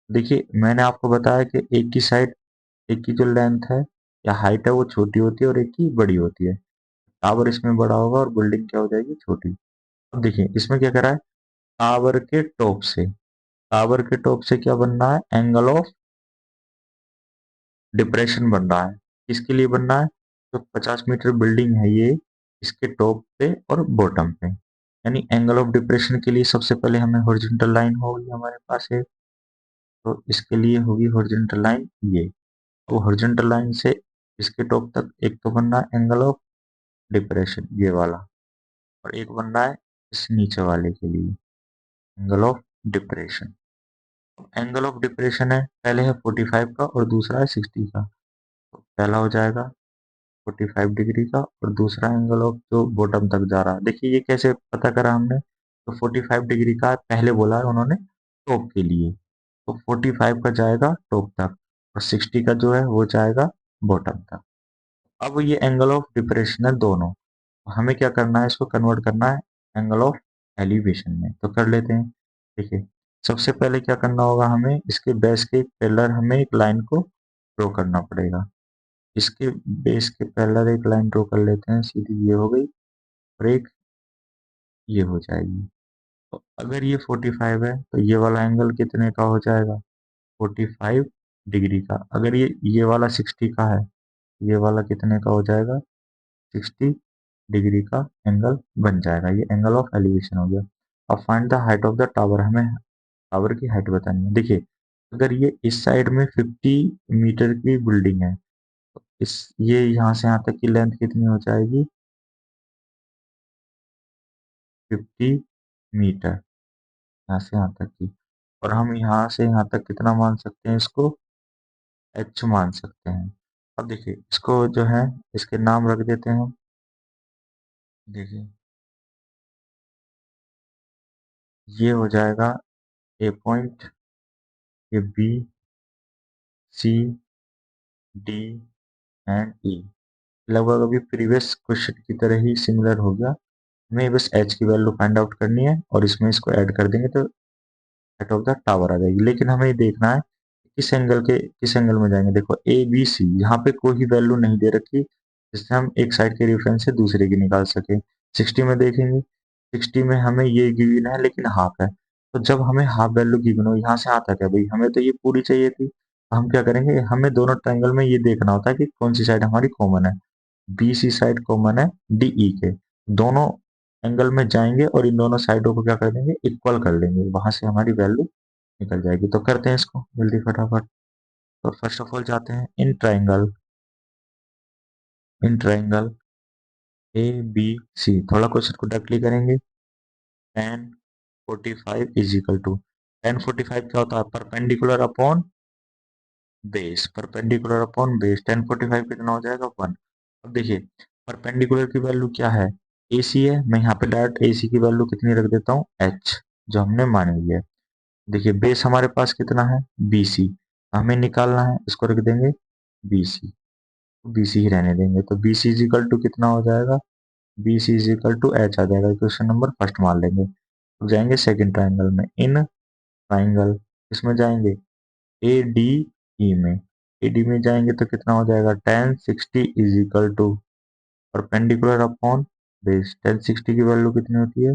देखिए मैंने आपको बताया कि एक की जो लेंथ है या हाइट है वो छोटी होती है और एक की बड़ी होती है। टावर इसमें बड़ा होगा और बिल्डिंग क्या हो जाएगी, छोटी। अब देखिए इसमें क्या करा है, टावर के टॉप से क्या बन रहा है, एंगल ऑफ डिप्रेशन बन रहा है। किसके लिए बन रहा है, तो 50 मीटर बिल्डिंग है ये, इसके टॉप पे और बॉटम पे, यानी एंगल ऑफ डिप्रेशन के लिए सबसे पहले हमें हॉरिजॉन्टल लाइन होगी हमारे पास है, तो इसके लिए होगी हॉरिजॉन्टल लाइन ये। तो हॉरिजॉन्टल लाइन से इसके टॉप तक एक तो बन रहा है एंगल ऑफ डिप्रेशन ये वाला, और एक बन रहा है इस नीचे वाले के लिए angle of depression. Angle of depression है, पहले है 45 का और दूसरा है 60 का। तो पहला हो जाएगा 45 डिग्री का और दूसरा एंगल ऑफ जो बॉटम तक जा रहा है। देखिए ये कैसे पता करा हमने, तो 45 डिग्री का पहले बोला है उन्होंने टॉप के लिए, तो 45 का जाएगा टॉप तक और 60 का जो है वो जाएगा बॉटम तक। अब ये एंगल ऑफ डिप्रेशन है दोनों, हमें क्या करना है, इसको कन्वर्ट करना है एंगल ऑफ एलिवेशन में, तो कर लेते हैं। देखिए सबसे पहले क्या करना होगा, हमें इसके बेस के पैरेलल हमें एक लाइन को ड्रॉ करना पड़ेगा। इसके बेस के पैरेलल एक लाइन ड्रॉ कर लेते हैं, सीधी ये हो गई और एक ये हो जाएगी। तो अगर ये 45 है तो ये वाला एंगल कितने का हो जाएगा, 45 डिग्री का। अगर ये वाला 60 का है, ये वाला कितने का हो जाएगा, 60 डिग्री का एंगल बन जाएगा। ये एंगल ऑफ एलिवेशन हो गया। अब find the height of the tower, हमें टावर की हाइट बतानी है। देखिए अगर ये इस साइड में 50 मीटर की बिल्डिंग है, तो इस ये यहाँ से यहाँ तक की लेंथ कितनी हो जाएगी, 50 मीटर, यहाँ से यहाँ तक की। और हम यहाँ से यहाँ तक कितना मान सकते हैं, इसको एच मान सकते हैं। अब देखिए इसको जो है इसके नाम रख देते हैं हम। देखिए ये हो जाएगा ए पॉइंट, ये बी, सी, डी एंड ई। लगभग अभी प्रीवियस क्वेश्चन की तरह ही सिमिलर हो गया। हमें बस एच की वैल्यू फाइंड आउट करनी है और इसमें इसको ऐड कर देंगे तो हाइट ऑफ द टावर आ जाएगी। लेकिन हमें ये देखना है किस एंगल में जाएंगे। देखो ए बी सी, यहाँ पे कोई वैल्यू नहीं दे रखी जिससे हम एक साइड के रेफरेंस से दूसरे की निकाल सके। 60 में देखेंगे, 60 में हमें ये गिवन है लेकिन हाफ है, तो जब हमें हाफ वैल्यू गिवन हो यहाँ से आता क्या भाई, हमें तो ये पूरी चाहिए थी। तो हम क्या करेंगे, हमें दोनों ट्रायंगल में ये देखना होता है कि कौन सी साइड हमारी कॉमन है। बी सी साइड कॉमन है डी ई के, दोनों एंगल में जाएंगे और इन दोनों साइडों को क्या कर देंगे, इक्वल कर लेंगे, वहां से हमारी वैल्यू निकल जाएगी। तो करते हैं इसको जल्दी फटाफट। तो फर्स्ट ऑफ ऑल जाते हैं इन ट्राइंगल ए बी सी, थोड़ा क्वेश्चन को डायरेक्टली करेंगे। Tan 45 is equal to, tan 45 क्या होता है, perpendicular upon base, perpendicular upon base, tan 45 कितना हो जाएगा, 1। अब देखिए परपेंडिकुलर की वैल्यू क्या है, ए सी है, मैं यहाँ पे डायरेक्ट ए सी की वैल्यू कितनी रख देता हूँ, एच, जो हमने मानी हुई है। देखिए बेस हमारे पास कितना है, बी सी, हमें निकालना है, इसको रख देंगे बी सी, बी सी ही रहने देंगे। तो B C is equal to कितना हो जाएगा, B C is equal to H आ जाएगा। क्वेश्चन नंबर फर्स्ट मान लेंगे। अब जाएंगे सेकंड ट्राइंगल में, इन ट्राइंगल इसमें जाएंगे ए डी ई में, ए डी में जाएंगे तो कितना हो जाएगा, tan 60 is equal to perpendicular upon base, tan 60 की वैल्यू कितनी होती है,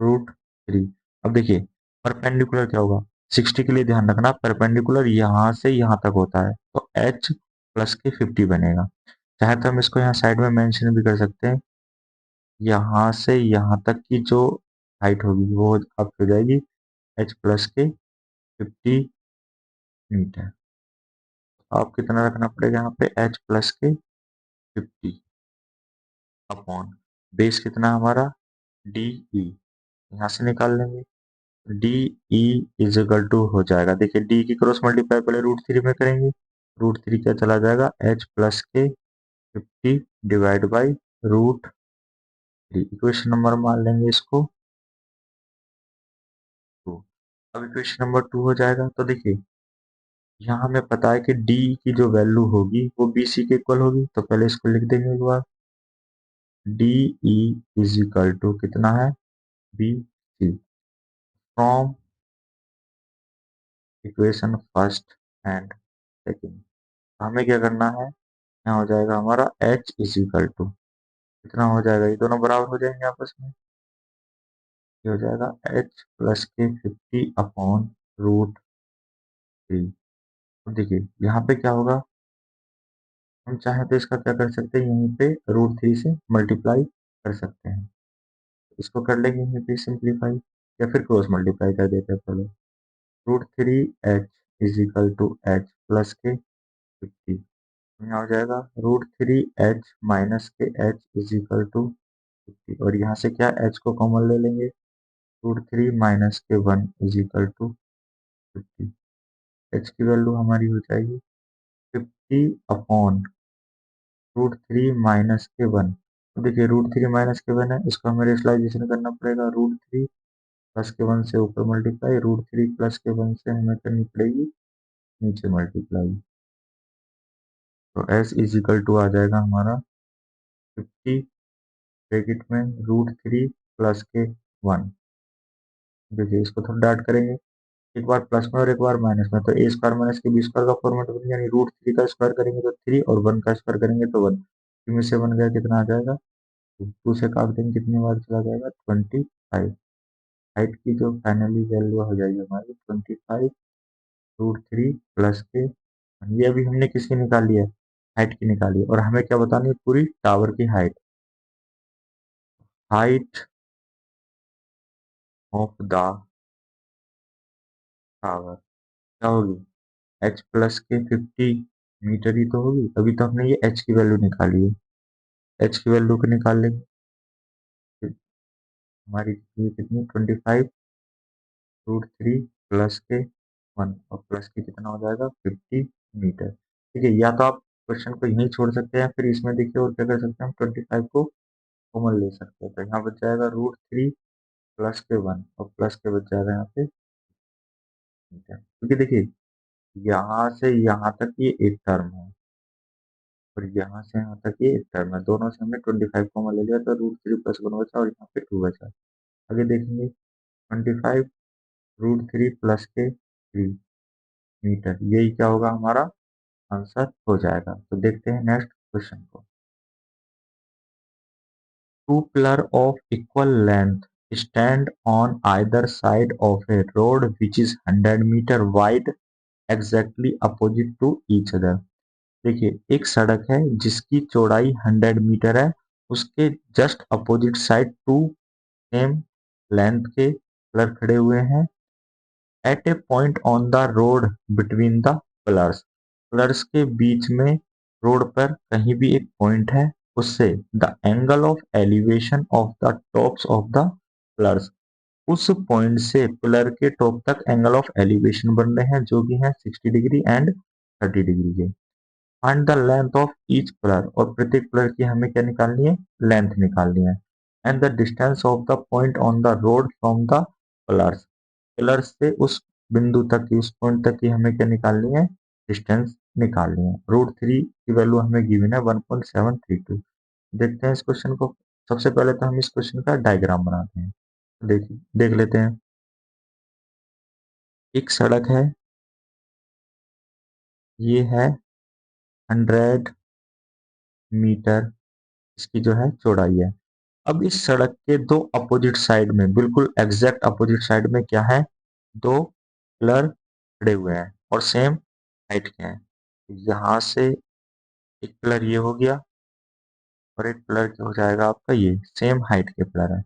√3। अब देखिए परपेंडिकुलर क्या होगा, 60 के लिए ध्यान रखना परपेंडिकुलर यहाँ से यहाँ तक होता है, तो h प्लस के 50 बनेगा। चाहे तो हम इसको यहाँ साइड में मेंशन भी कर सकते हैं, यहाँ से यहाँ तक की जो हाइट होगी वो आपकी हो जाएगी h प्लस के 50 मीटर। आप कितना रखना पड़ेगा यहाँ पे, h प्लस के 50 अपॉन बेस कितना हमारा, डी ई, यहाँ से निकाल लेंगे, D E is equal to हो जाएगा। देखिए डी की क्रॉस मल्टीप्लाई पहले √3 में करेंगे, √3 क्या चला जाएगा, h प्लस के 50 डिवाइड बाई √3, इक्वेशन नंबर मान लेंगे इसको 2। अब इक्वेशन नंबर 2 हो जाएगा। तो देखिए यहाँ हमें पता है कि डी की जो वैल्यू होगी वो बी सी के इक्वल होगी, तो पहले इसको लिख देंगे एक बार, D E is equal to कितना है, B C. From equation first and second. हमें क्या करना है, यहाँ हो जाएगा हमारा h इज इक्वल टू कितना हो जाएगा, ये दोनों बराबर हो जाएंगे आपस में। ये हो जाएगा h प्लस के 50 अपॉन रूट 3। अब देखिए यहाँ पे क्या होगा, हम चाहें तो इसका क्या कर सकते हैं, यहीं पे रूट 3 से मल्टीप्लाई कर सकते हैं। इसको कर लेंगे यहीं पे सिंप्लीफाई, या फिर क्रॉस मल्टीप्लाई कर देते हैं पहले। Root 3 H is equal to H plus के 50। यहाँ हो जाएगा रूट 3 एच माइनस के एच इज इक्वल टू 50, और यहाँ से क्या एच को कॉमन ले लेंगे, रूट 3 माइनस के 1 इज इक्वल टू 50। एच की वैल्यू हमारी हो जाएगी 50 अपॉन रूट 3 माइनस के 1। तो देखिए रूट 3 माइनस के 1 है, इसको हमें रेशनलाइजेशन करना पड़ेगा, रूट 3 प्लस के 1 से ऊपर मल्टीप्लाई, रूट 3 प्लस के 1 से हमें करनी पड़ेगी नीचे मल्टीप्लाई। तो एस इज इक्वल टू आ जाएगा हमारा 50 ब्रैकेट में रूट 3 प्लस के 1। देखिए इसको थोड़ा डाट करेंगे, एक बार प्लस में और एक बार माइनस में, तो ए स्क्वायर माइनस के बी स्क्वायर का फॉर्मेट बन गया, यानी रूट 3 का स्क्वायर करेंगे तो 3 और 1 का स्क्वायर करेंगे तो 1। 3 में से 1 गया कितना आ जाएगा, 2 से काट देंगे कितनी बार चला जाएगा 25। हाइट की जो फाइनली वैल्यू हो जाएगी हमारी 25 रूट 3 प्लस के, ये अभी हमने किसकी निकाली है, हाइट की निकाली है, और हमें क्या बतानी है, पूरी टावर की height. Height of the tower क्या होगी, h प्लस के 50 मीटर ही तो होगी, अभी तो हमने ये h की वैल्यू निकाली है। h की वैल्यू को निकाल लेंगे, हमारी ये कितनी 25 रूट 3 प्लस के 1, और प्लस के कितना हो जाएगा 50 मीटर। ठीक है, या तो आप क्वेश्चन को यहीं छोड़ सकते हैं, फिर इसमें देखिए और क्या कर सकते हैं, हम 25 को कॉमन ले सकते हैं, तो यहाँ बच जाएगा रूट 3 प्लस के 1, और प्लस के बच जाएगा यहाँ पे मीटर, क्योंकि देखिए यहाँ से यहाँ तक ये एक टर्म है, और यहाँ से यहाँ तक ये एक टर्म है, दोनों से हमने 25 कॉमन ले लिया, तो रूट 3 प्लस 1 बचा और यहाँ पे 2 बचा। आगे देखेंगे 25 रूट 3 प्लस के 3 मीटर, यही क्या होगा हमारा आंसर हो जाएगा। तो देखते हैं नेक्स्ट क्वेश्चन को। Two pillar of equal length stand on either side of a road which is 100 meter wide exactly opposite to each other। देखिए एक सड़क है जिसकी चौड़ाई 100 मीटर है, उसके just opposite side two same length के पिलर खड़े हुए हैं। At a point on the road between the pillars, pillars के बीच में रोड पर कहीं भी एक पॉइंट है, उससे the angle of elevation of the tops of the pillars, उस पॉइंट से पिलर के टॉप तक एंगल ऑफ एलिवेशन बन रहे हैं जो कि है 60 डिग्री एंड 30 डिग्री के। Find the length of each pillar, और प्रत्येक पिलर की हमें क्या निकालनी है, लेंथ निकालनी है। And the distance of the point on the road from the pillars, pillar से उस बिंदु तक की, उस पॉइंट तक की हमें क्या निकालनी है, डिस्टेंस निकालनी है। रूट 3 की वैल्यू हमें गिवन है 1.732। देखते हैं इस क्वेश्चन को। सबसे पहले तो हम इस क्वेश्चन का डायग्राम बनाते हैं, देखिए देख लेते हैं। एक सड़क है, ये है 100 मीटर इसकी जो है चौड़ाई है। अब इस सड़क के दो अपोजिट साइड में, बिल्कुल एग्जैक्ट अपोजिट साइड में क्या है, दो पिलर खड़े हुए हैं और सेम हाइट के हैं। यहाँ से एक पिलर ये हो गया, और एक पिलर क्या हो जाएगा आपका, ये सेम हाइट के पिलर है।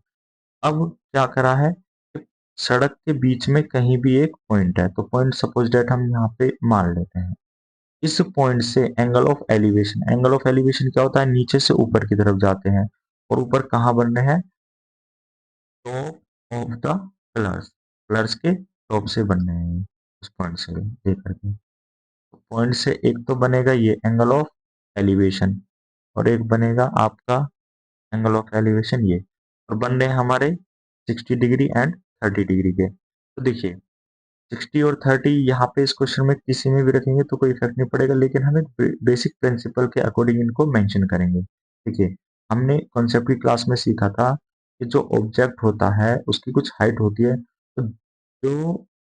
अब क्या करा है कि सड़क के बीच में कहीं भी एक पॉइंट है, तो पॉइंट सपोज डेट हम यहाँ पे मान लेते हैं। इस पॉइंट से angle of elevation, angle of elevation क्या होता है, नीचे से ऊपर की तरफ जाते हैं, और ऊपर कहाँ बन रहे हैं, top of the pillars, pillars के टॉप से बनने हैं उस पॉइंट से लेकर के। पॉइंट से एक तो बनेगा ये एंगल ऑफ एलिवेशन, और एक बनेगा आपका एंगल ऑफ एलिवेशन ये, और बन रहे हैं हमारे 60 डिग्री एंड 30 डिग्री के। तो देखिए 60 और 30 यहाँ पे इस क्वेश्चन में किसी में भी रखेंगे तो कोई इफेक्ट नहीं पड़ेगा, लेकिन हमें बेसिक प्रिंसिपल के अकॉर्डिंग इनको मेंशन करेंगे। देखिए हमने कॉन्सेप्ट की क्लास में सीखा था कि जो ऑब्जेक्ट होता है उसकी कुछ हाइट होती है, तो जो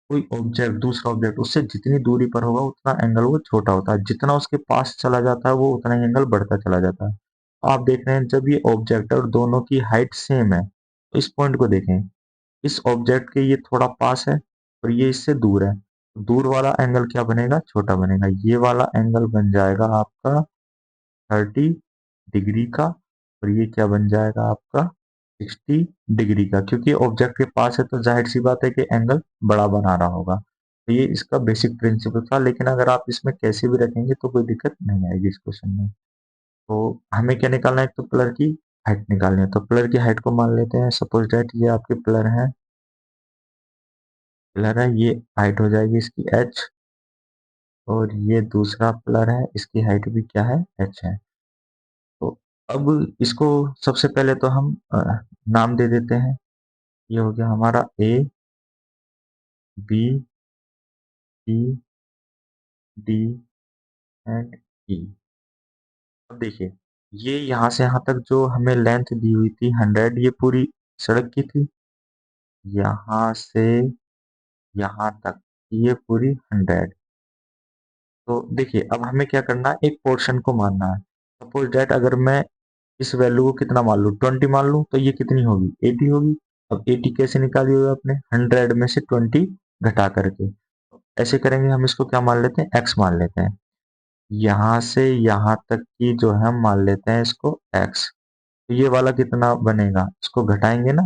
कोई ऑब्जेक्ट दूसरा ऑब्जेक्ट उससे जितनी दूरी पर होगा उतना एंगल वो छोटा होता है, जितना उसके पास चला जाता है वो उतना ही एंगल बढ़ता चला जाता है। आप देख रहे हैं जब ये ऑब्जेक्ट है और दोनों की हाइट सेम है, तो इस पॉइंट को देखें, इस ऑब्जेक्ट के ये थोड़ा पास है और ये इससे दूर है, दूर वाला एंगल क्या बनेगा, छोटा बनेगा। ये वाला एंगल बन जाएगा आपका 30 डिग्री का, और ये क्या बन जाएगा आपका 60 डिग्री का, क्योंकि ऑब्जेक्ट के पास है तो जाहिर सी बात है कि एंगल बड़ा बना रहा होगा। तो ये इसका बेसिक प्रिंसिपल था, लेकिन अगर आप इसमें कैसे भी रखेंगे तो कोई दिक्कत नहीं आएगी इस क्वेश्चन में। तो हमें क्या निकालना है, एक तो पिलर की हाइट निकालनी है, तो पिलर की हाइट को मान लेते हैं, सपोज दैट ये आपके पिलर है, ये हाइट हो जाएगी इसकी h, और ये दूसरा पिलर है, इसकी हाइट भी क्या है, h है। तो अब इसको सबसे पहले तो हम नाम दे देते हैं। ये हो गया हमारा ए, बी, सी, डी एंड ई। अब देखिए, ये यहाँ से यहाँ तक जो हमें लेंथ दी हुई थी 100, ये पूरी सड़क की थी। यहाँ से यहाँ तक ये पूरी 100। तो देखिए अब हमें क्या करना है, एक पोर्शन को मानना है। सपोज दैट अगर मैं इस वैल्यू को कितना मान लूँ, 20 मान लूँ, तो ये कितनी होगी, 80 होगी। अब 80 कैसे निकाली होगी आपने, 100 में से 20 घटा करके। ऐसे करेंगे, हम इसको क्या मान लेते हैं, x मान लेते हैं। यहाँ से यहाँ तक की जो है हम मान लेते हैं इसको x। तो ये वाला कितना बनेगा, इसको घटाएंगे ना,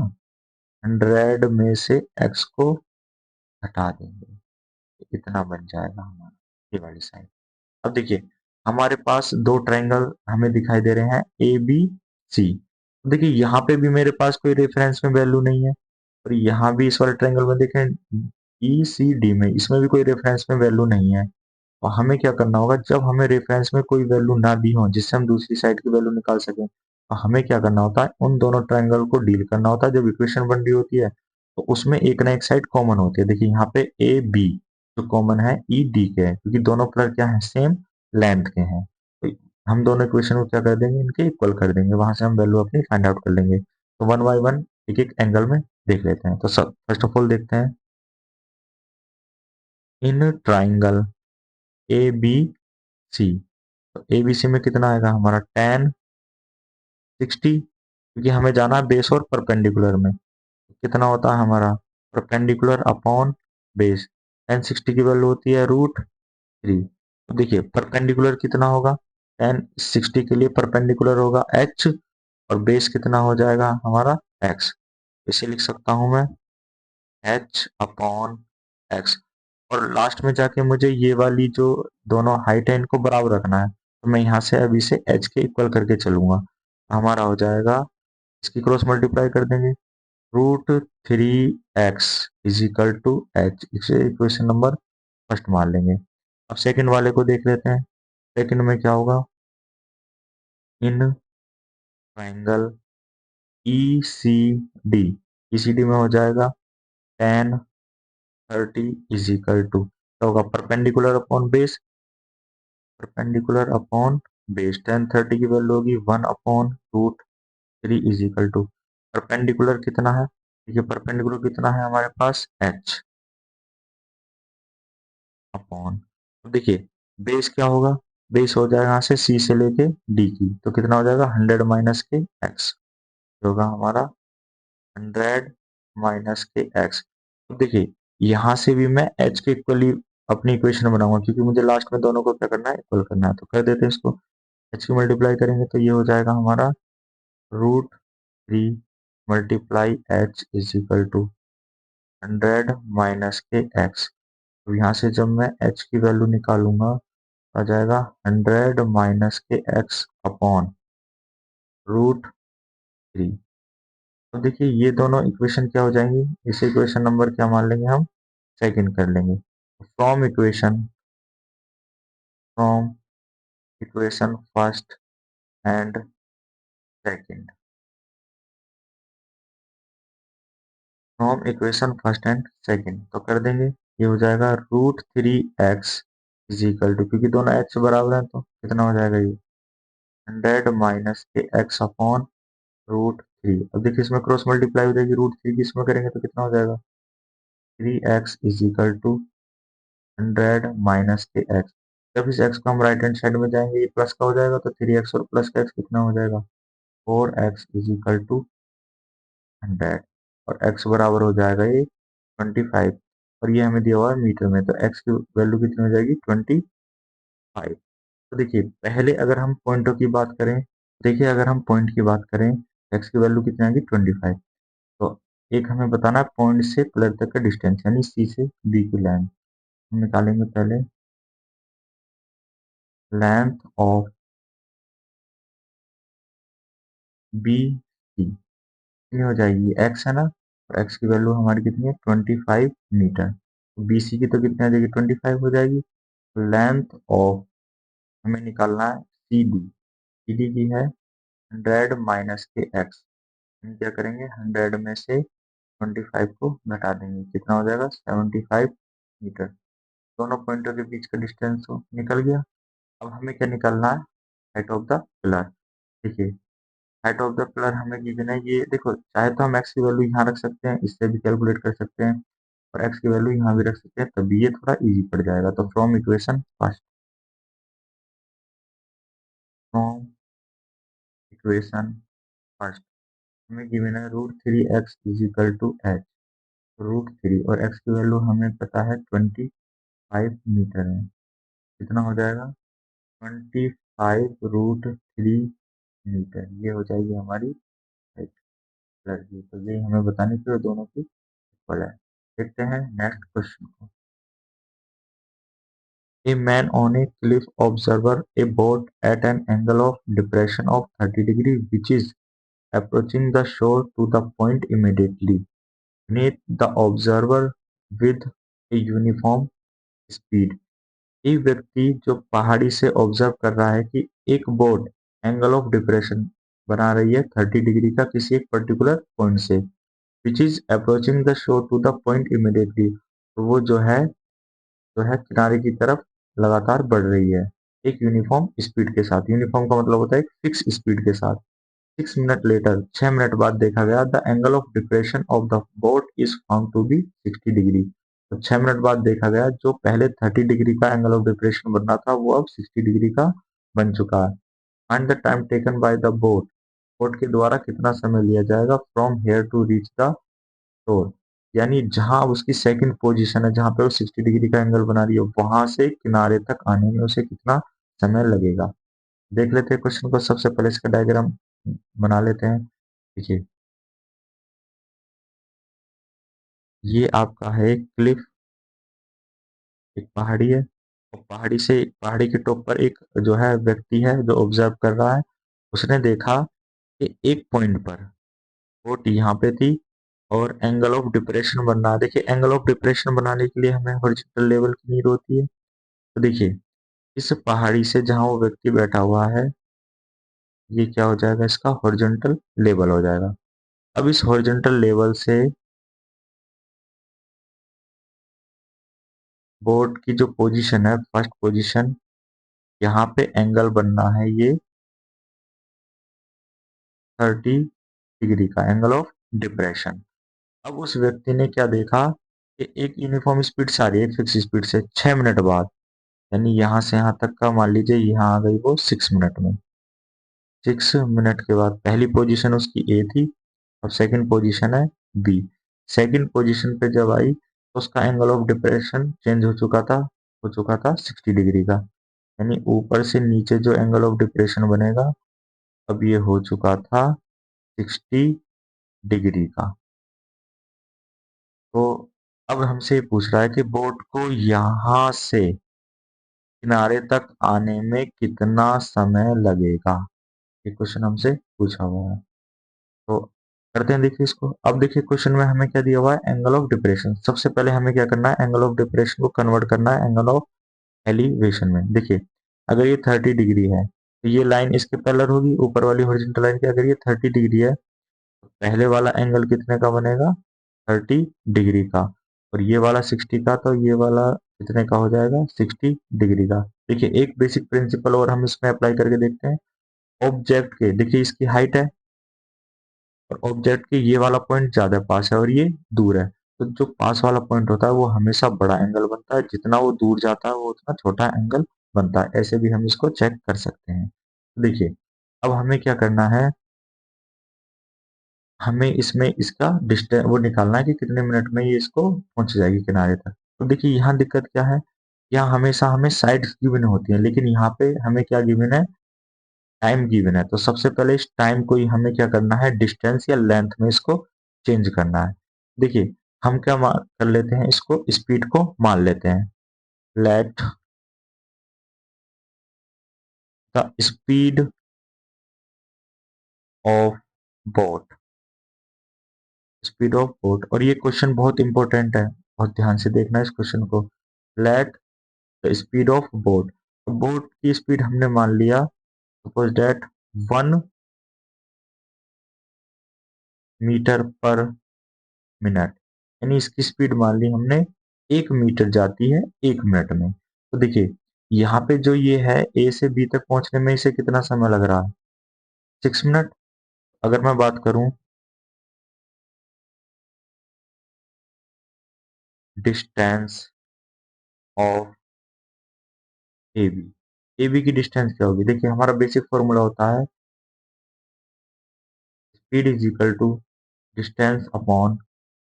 100 में से x को घटा देंगे, इतना बन जाएगा हमारा ये वाली साइड। अब देखिए, हमारे पास दो ट्रायंगल हमें दिखाई दे रहे हैं ए बी सी। देखिए यहाँ पे भी मेरे पास कोई रेफरेंस में वैल्यू नहीं है, और यहाँ भी इस वाले ट्रायंगल में देखें ई सी डी में, इसमें भी कोई रेफरेंस में वैल्यू नहीं है। और हमें क्या करना होगा, जब हमें रेफरेंस में कोई वैल्यू ना दी हो जिससे हम दूसरी साइड की वैल्यू निकाल सकें, तो हमें क्या करना होता है, उन दोनों ट्रायंगल को डील करना होता है। जब इक्वेशन बन रही होती है तो उसमें एक ना एक साइड कॉमन होती है। देखिए यहाँ पे ए बी जो कॉमन है ई डी के है, क्योंकि दोनों कलर क्या है, सेम लेंथ के हैं। तो हम दोनों इक्वेशन को क्या कर देंगे, इनके इक्वल कर देंगे, वहां से हम वैल्यू अपनी फाइंड आउट कर लेंगे। तो वन बाय वन एक एक एंगल में देख लेते हैं। तो सब फर्स्ट ऑफ ऑल देखते हैं, इन ट्राइंगल ए बी सी, तो ए बी सी में कितना आएगा हमारा, टेन 60, क्योंकि हमें जाना है बेस और परपेंडिकुलर में। तो कितना होता है हमारा, परपेंडिकुलर अपॉन बेस, टेन 60 की वैल्यू होती है √3। तो देखिए परपेंडिकुलर कितना होगा, टेन 60 के लिए परपेंडिकुलर होगा h, और बेस कितना हो जाएगा हमारा x। इसे लिख सकता हूं मैं h अपॉन x। और लास्ट में जाके मुझे ये वाली जो दोनों हाइट है इनको बराबर रखना है, तो मैं यहाँ से अब इसे h के इक्वल करके चलूंगा। हमारा हो जाएगा, इसकी क्रॉस मल्टीप्लाई कर देंगे, √3x is equal to h। इसे इक्वेशन नंबर फर्स्ट मान लेंगे। अब सेकंड वाले को देख लेते हैं। सेकंड में क्या होगा, in triangle E C D, E C D में हो जाएगा टेन 30 इज इक्वल टू, क्या होगा, perpendicular upon base, perpendicular upon base, ten 30 की वैल्यू होगी 1/√3 इज इक्वल टू, परपेंडिकुलर कितना है, देखिए परपेंडिकुलर कितना है हमारे पास h अपॉन, तो देखिए बेस क्या होगा, बेस हो जाएगा यहाँ से c से लेके d की, तो कितना हो जाएगा 100 माइनस के x, होगा हमारा 100 माइनस के x। तो देखिए यहाँ से भी मैं h के इक्वली अपनी इक्वेशन बनाऊंगा, क्योंकि मुझे लास्ट में दोनों को क्या करना है, इक्वल करना है। तो कर देते हैं इसको, h की मल्टीप्लाई करेंगे तो ये हो जाएगा हमारा √3 multiply h is equal to 100 minus के x। तो यहाँ से जब मैं h की वैल्यू निकालूंगा आ जाएगा 100 माइनस के x अपॉन √3। अब देखिए ये दोनों इक्वेशन क्या हो जाएंगी, इस इक्वेशन नंबर क्या मान लेंगे हम, सेकंड कर लेंगे। From equation first and second, from equation first and second तो कर देंगे, ये हो जाएगा √3x इज इक्वल टू, क्योंकि दोनों x बराबर हैं तो कितना हो जाएगा ये 100 माइनस के x अपॉन √3। अब देखिए इसमें क्रॉस मल्टीप्लाई हो जाएगी, √3 की इसमें करेंगे तो कितना हो जाएगा 3x is equal to 100 minus के एक्स। जब इस x को हम राइट हैंड साइड में जाएंगे ये प्लस का हो जाएगा, तो 3x और प्लस का x कितना हो जाएगा, 4x इज इक्वल टू 100, और x बराबर हो जाएगा ये 25, और ये हमें दिया हुआ है मीटर में, तो x की वैल्यू कितनी हो जाएगी 25। तो देखिए पहले अगर हम पॉइंटों की बात करें, देखिए अगर हम पॉइंट की बात करें, x की वैल्यू कितनी आएगी 25। तो एक हमें बताना है पॉइंट से पिलर तक का डिस्टेंस, यानी सी से बी की लेंथ। हम निकालेंगे पहले लेंथ ऑफ बी सी, कितनी हो जाएगी, एक्स है ना, और एक्स की वैल्यू हमारी कितनी है 25 मीटर, तो बी सी की तो कितनी आ जाएगी 25 हो जाएगी। लेंथ ऑफ हमें निकालना है सी डी, सी डी की है 100 माइनस के एक्स। हम क्या करेंगे 100 में से 25 को घटा देंगे, कितना हो जाएगा 75 मीटर। दोनों पॉइंटों के बीच का डिस्टेंस निकल गया। अब हमें क्या निकालना है, हाइट ऑफ द पिलर। देखिए हाइट ऑफ द पिलर हमें गिवन है, ये देखो चाहे तो हम एक्स की वैल्यू यहाँ रख सकते हैं, इससे भी कैलकुलेट कर सकते हैं, और एक्स की वैल्यू यहाँ भी रख सकते हैं, तभी ये थोड़ा इजी पड़ जाएगा। तो फ्रॉम इक्वेशन फर्स्ट हमें गिवन है √3x is equal to H, √3 और x की वैल्यू हमें पता है 25 मीटर है, कितना हो जाएगा 25√3 मीटर, ये हो जाएगी हमारी हाइट पिलर की। तो ये हमें बताने के दोनों की इक्वल है। देखते हैं नेक्स्ट क्वेश्चन को। A man on a cliff observes a boat at an angle of depression of 30 degrees which is approaching the shore to the point immediately beneath the observer with a uniform speed। एक व्यक्ति जो पहाड़ी से ऑब्जर्व कर रहा है कि एक बोट एंगल ऑफ डिप्रेशन बना रही है 30 डिग्री का किसी एक पर्टिकुलर पॉइंट से, which is approaching the shore to the point immediately, तो वो जो है किनारे की तरफ लगातार बढ़ रही है एक यूनिफॉर्म स्पीड के साथ। यूनिफॉर्म का मतलब होता है एक फिक्स स्पीड के साथ। 6 मिनट लेटर, 6 मिनट बाद देखा गया the angle of depression of the boat is found to be 60 degree. तो 6 मिनट बाद देखा गया जो पहले 30 डिग्री का एंगल ऑफ डिप्रेशन बनना था वो अब 60 डिग्री का बन चुका है। And the time taken by the boat, boat के द्वारा कितना समय लिया जाएगा from here to reach the shore, यानी जहां उसकी सेकंड पोजीशन है जहां पे वो 60 डिग्री का एंगल बना रही है वहां से किनारे तक आने में उसे कितना समय लगेगा। देख लेते हैं क्वेश्चन को, सबसे पहले इसका डायग्राम बना लेते हैं। देखिए ये आपका है एक क्लिफ, एक पहाड़ी है, और पहाड़ी के टॉप पर एक जो है व्यक्ति है जो ऑब्जर्व कर रहा है। उसने देखा कि एक पॉइंट पर बोट यहाँ पे थी और एंगल ऑफ डिप्रेशन बन रहा है। देखिए एंगल ऑफ डिप्रेशन बनाने के लिए हमें हॉरिजॉन्टल लेवल की नीड होती है। तो देखिए इस पहाड़ी से जहां वो व्यक्ति बैठा हुआ है ये क्या हो जाएगा, इसका हॉरिजॉन्टल लेवल हो जाएगा। अब इस हॉरिजॉन्टल लेवल से बोर्ड की जो पोजीशन है फर्स्ट पोजीशन, यहाँ पे एंगल बनना है ये 30 डिग्री का एंगल ऑफ डिप्रेशन। अब उस व्यक्ति ने क्या देखा कि एक यूनिफॉर्म स्पीड से आ रही है, एक फिक्स स्पीड से 6 मिनट बाद, यानी यहाँ से यहाँ तक का मान लीजिए यहाँ आ गई वो 6 मिनट में। 6 मिनट के बाद पहली पोजीशन उसकी ए थी, अब सेकंड पोजीशन है बी। सेकंड पोजीशन पे जब आई तो उसका एंगल ऑफ डिप्रेशन चेंज हो चुका था 60 डिग्री का, यानी ऊपर से नीचे जो एंगल ऑफ डिप्रेशन बनेगा अब ये हो चुका था 60 डिग्री का। तो अब हमसे ये पूछ रहा है कि बोट को यहां से किनारे तक आने में कितना समय लगेगा, ये क्वेश्चन हमसे पूछा हुआ है। तो करते हैं देखिए इसको। अब देखिए क्वेश्चन में हमें क्या दिया हुआ है, एंगल ऑफ डिप्रेशन। सबसे पहले हमें क्या करना है, एंगल ऑफ डिप्रेशन को कन्वर्ट करना है एंगल ऑफ एलिवेशन में। देखिए अगर ये 30 डिग्री है तो ये लाइन इसके पैरेलल होगी, ऊपर वाली हॉरिजॉन्टल लाइन की। अगर ये 30 डिग्री है तो पहले वाला एंगल कितने का बनेगा 30 डिग्री का, और ये वाला 60 का, तो ये वाला कितने का हो जाएगा 60 डिग्री का। देखिए एक बेसिक प्रिंसिपल और हम इसमें अप्लाई करके देखते हैं। ऑब्जेक्ट के देखिए इसकी हाइट है और ऑब्जेक्ट के ये वाला पॉइंट ज्यादा पास है और ये दूर है, तो जो पास वाला पॉइंट होता है वो हमेशा बड़ा एंगल बनता है, जितना वो दूर जाता है वो उतना छोटा एंगल बनता है। ऐसे भी हम इसको चेक कर सकते हैं। तो देखिए, अब हमें क्या करना है, हमें इसमें इसका डिस्टेंस वो निकालना है कि कितने मिनट में ये इसको पहुंच जाएगी किनारे तक। तो देखिए यहाँ दिक्कत क्या है, यहाँ हमेशा हमें साइड्स गिवन होती हैं, लेकिन यहाँ पे हमें क्या गिवन है, टाइम गिवन है। तो सबसे पहले इस टाइम को ही हमें क्या करना है, डिस्टेंस या लेंथ में इसको चेंज करना है। देखिए, हम क्या कर लेते हैं, इसको स्पीड को मान लेते हैं। Late the speed of boat, speed of boat. और ये क्वेश्चन बहुत इंपॉर्टेंट है, बहुत ध्यान से देखना है इस क्वेश्चन को। Let the speed of boat, boat की स्पीड हमने मान लिया, suppose that 1 metre per minute, यानी इसकी स्पीड मान ली हमने 1 मीटर जाती है 1 मिनट में। तो देखिए यहाँ पे जो ये है, ए से बी तक पहुंचने में इसे कितना समय लग रहा है, 6 मिनट। अगर मैं बात करूं distance of A B, A B की डिस्टेंस क्या होगी, देखिए हमारा बेसिक फॉर्मूला होता है speed is equal to distance upon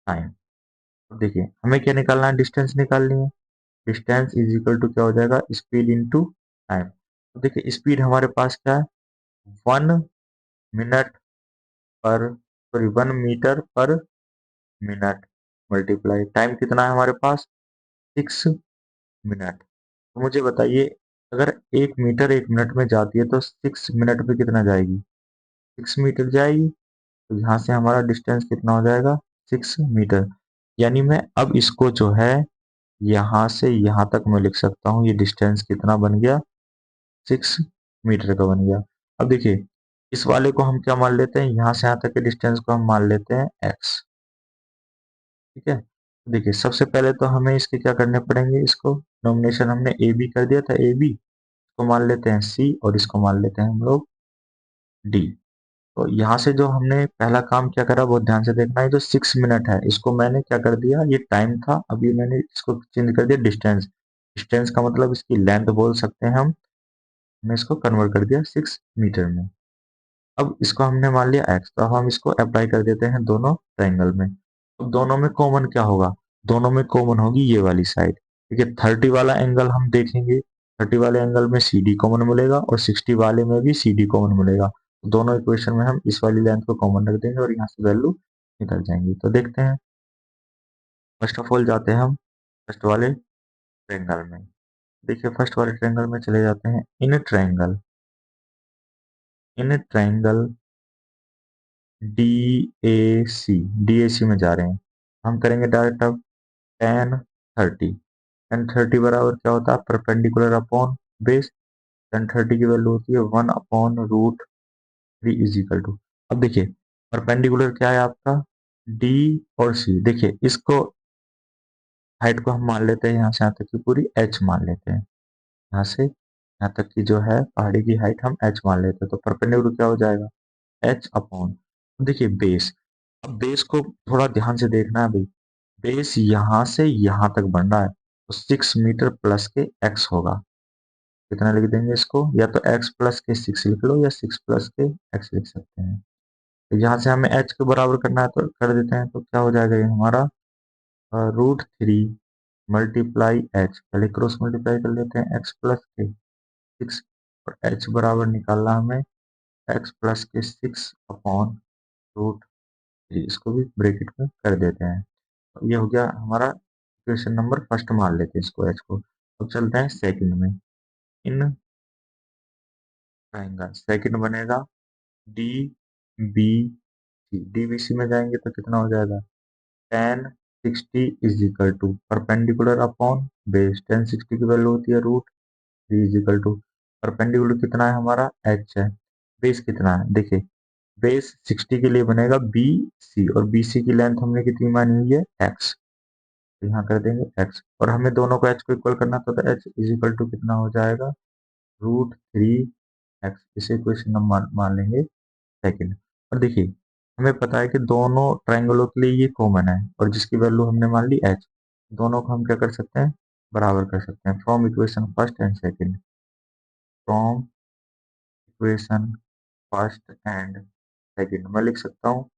time. तो देखिए हमें क्या निकालना है, डिस्टेंस निकालनी है। डिस्टेंस इज इक्वल टू क्या हो जाएगा, स्पीड इंटू टाइम। तो देखिए स्पीड हमारे पास क्या है, 1 metre per minute multiply time कितना है हमारे पास, 6 मिनट। तो मुझे बताइए, अगर 1 मीटर 1 मिनट में जाती है तो 6 मिनट में कितना जाएगी, 6 मीटर जाएगी। तो यहाँ से हमारा डिस्टेंस कितना हो जाएगा, 6 मीटर। यानी मैं अब इसको जो है यहाँ से यहाँ तक मैं लिख सकता हूँ, ये डिस्टेंस कितना बन गया, 6 मीटर का बन गया। अब देखिए इस वाले को हम क्या मान लेते हैं, यहाँ से यहाँ तक के डिस्टेंस को हम मान लेते हैं x। ठीक है, तो देखिए सबसे पहले तो हमें इसके क्या करने पड़ेंगे, इसको नॉमिनेशन हमने ए बी कर दिया था, ए बी इसको मान लेते हैं सी, और इसको मान लेते हैं हम लोग डी। तो यहाँ से जो हमने पहला काम क्या करा, बहुत ध्यान से देखना है, जो 6 मिनट है इसको मैंने क्या कर दिया, ये टाइम था, अभी मैंने इसको चेंज कर दिया डिस्टेंस। डिस्टेंस का मतलब इसकी लेंथ बोल सकते हैं हम, हमने इसको कन्वर्ट कर दिया 6 मीटर में। अब इसको हमने मान लिया x, तो अब हम इसको अप्लाई कर देते हैं दोनों ट्रायंगल में। अब दोनों में कॉमन क्या होगा, दोनों में कॉमन होगी ये वाली साइड। ठीक है, 30 वाला एंगल हम देखेंगे, 30 वाले एंगल में सी डी कॉमन मिलेगा और 60 वाले में भी सी डी कॉमन मिलेगा। तो दोनों इक्वेशन में हम इस वाली लेंथ को कॉमन रख देंगे और यहाँ से वैल्यू निकल जाएंगी। तो देखते हैं, फर्स्ट ऑफ ऑल जाते हैं हम फर्स्ट वाले ट्रायंगल में। देखिए फर्स्ट वाले ट्रायंगल में चले जाते हैं, in triangle D A C, D A C में जा रहे हैं। हम करेंगे डायरेक्ट अब tan 30 बराबर क्या होता है, परपेंडिकुलर अपॉन बेस। tan 30 की वैल्यू होती है 1/√3 इज इक्वल टू। अब देखिए परपेंडिकुलर क्या है आपका, डी और सी। देखिए इसको हाइट को हम मान लेते हैं यहाँ से यहाँ तक की पूरी एच मान लेते हैं, यहाँ से यहाँ तक की जो है पहाड़ी की हाइट हम एच मान लेते हैं। तो परपेंडिकुलर क्या हो जाएगा, एच अपॉन, देखिए बेस। अब बेस को थोड़ा ध्यान से देखना है भाई, बेस यहाँ से यहाँ तक बन रहा है, तो 6 मीटर प्लस के x होगा। कितना लिख देंगे इसको, या तो x प्लस के 6 लिख लो या 6 प्लस के x लिख सकते हैं। तो यहाँ से हमें h के बराबर करना है तो कर देते हैं, तो क्या हो जाएगा ये हमारा √3 मल्टीप्लाई एच, पहले क्रॉस मल्टीप्लाई कर लेते हैं x प्लस के 6, और h बराबर निकालना हमें x प्लस के 6 अपॉन √3, इसको भी ब्रैकेट में कर देते हैं। तो ये हो गया हमारा इक्वेशन नंबर फर्स्ट, मान लेते हैं इसको एच को। अब चलते हैं सेकंड में, इन ट्रायंगल सेकंड बनेगा D B C, D B C में जाएंगे तो कितना हो जाएगा, tan 60 is equal to perpendicular upon base. tan 60 की वैल्यू होती है √3 इज इक्वल टू, परपेंडिकुलर कितना है हमारा एच है, बेस कितना है, देखिए बेस 60 के लिए बनेगा बी सी, और बी सी की लेंथ हमने कितनी मानी हुई है, एक्स। तो यहाँ कर देंगे x, और हमें दोनों को h को इक्वल करना था, तो h इज इक्वल टू कितना हो जाएगा, √3 x। इसे इक्वेशन नंबर मान लेंगे सेकंड। और देखिए हमें पता है कि दोनों ट्रायंगलों के लिए ये कॉमन है, और जिसकी वैल्यू हमने मान ली h, दोनों को हम क्या कर सकते हैं, बराबर कर सकते हैं। From equation first and second, from equation first and second मैं लिख सकता हूँ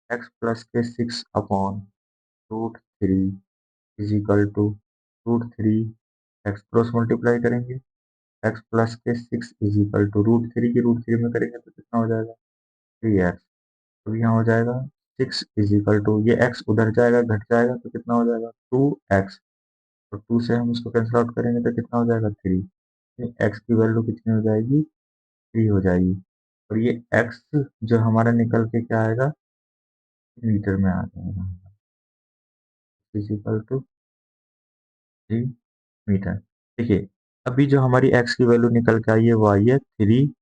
x प्लस के 6/√3 is equal to √3 X, cross multiply करेंगे, x प्लस के 6 इज इक्वल टू √3 की √3 में करेंगे तो कितना हो जाएगा, 3x। तो यहाँ हो जाएगा 6 इज इक्वल टू, ये x उधर जाएगा घट जाएगा तो कितना हो जाएगा 2x, तो 2 से हम इसको कैंसिल आउट करेंगे तो कितना हो जाएगा 3। x की वैल्यू कितनी हो जाएगी, 3 हो जाएगी। और ये x जो हमारा निकल के क्या आएगा, मीटर में आ जाएगा, इज इक्वल टू 3 मीटर। देखिए अभी जो हमारी x की वैल्यू निकल के आई है वो आई है 3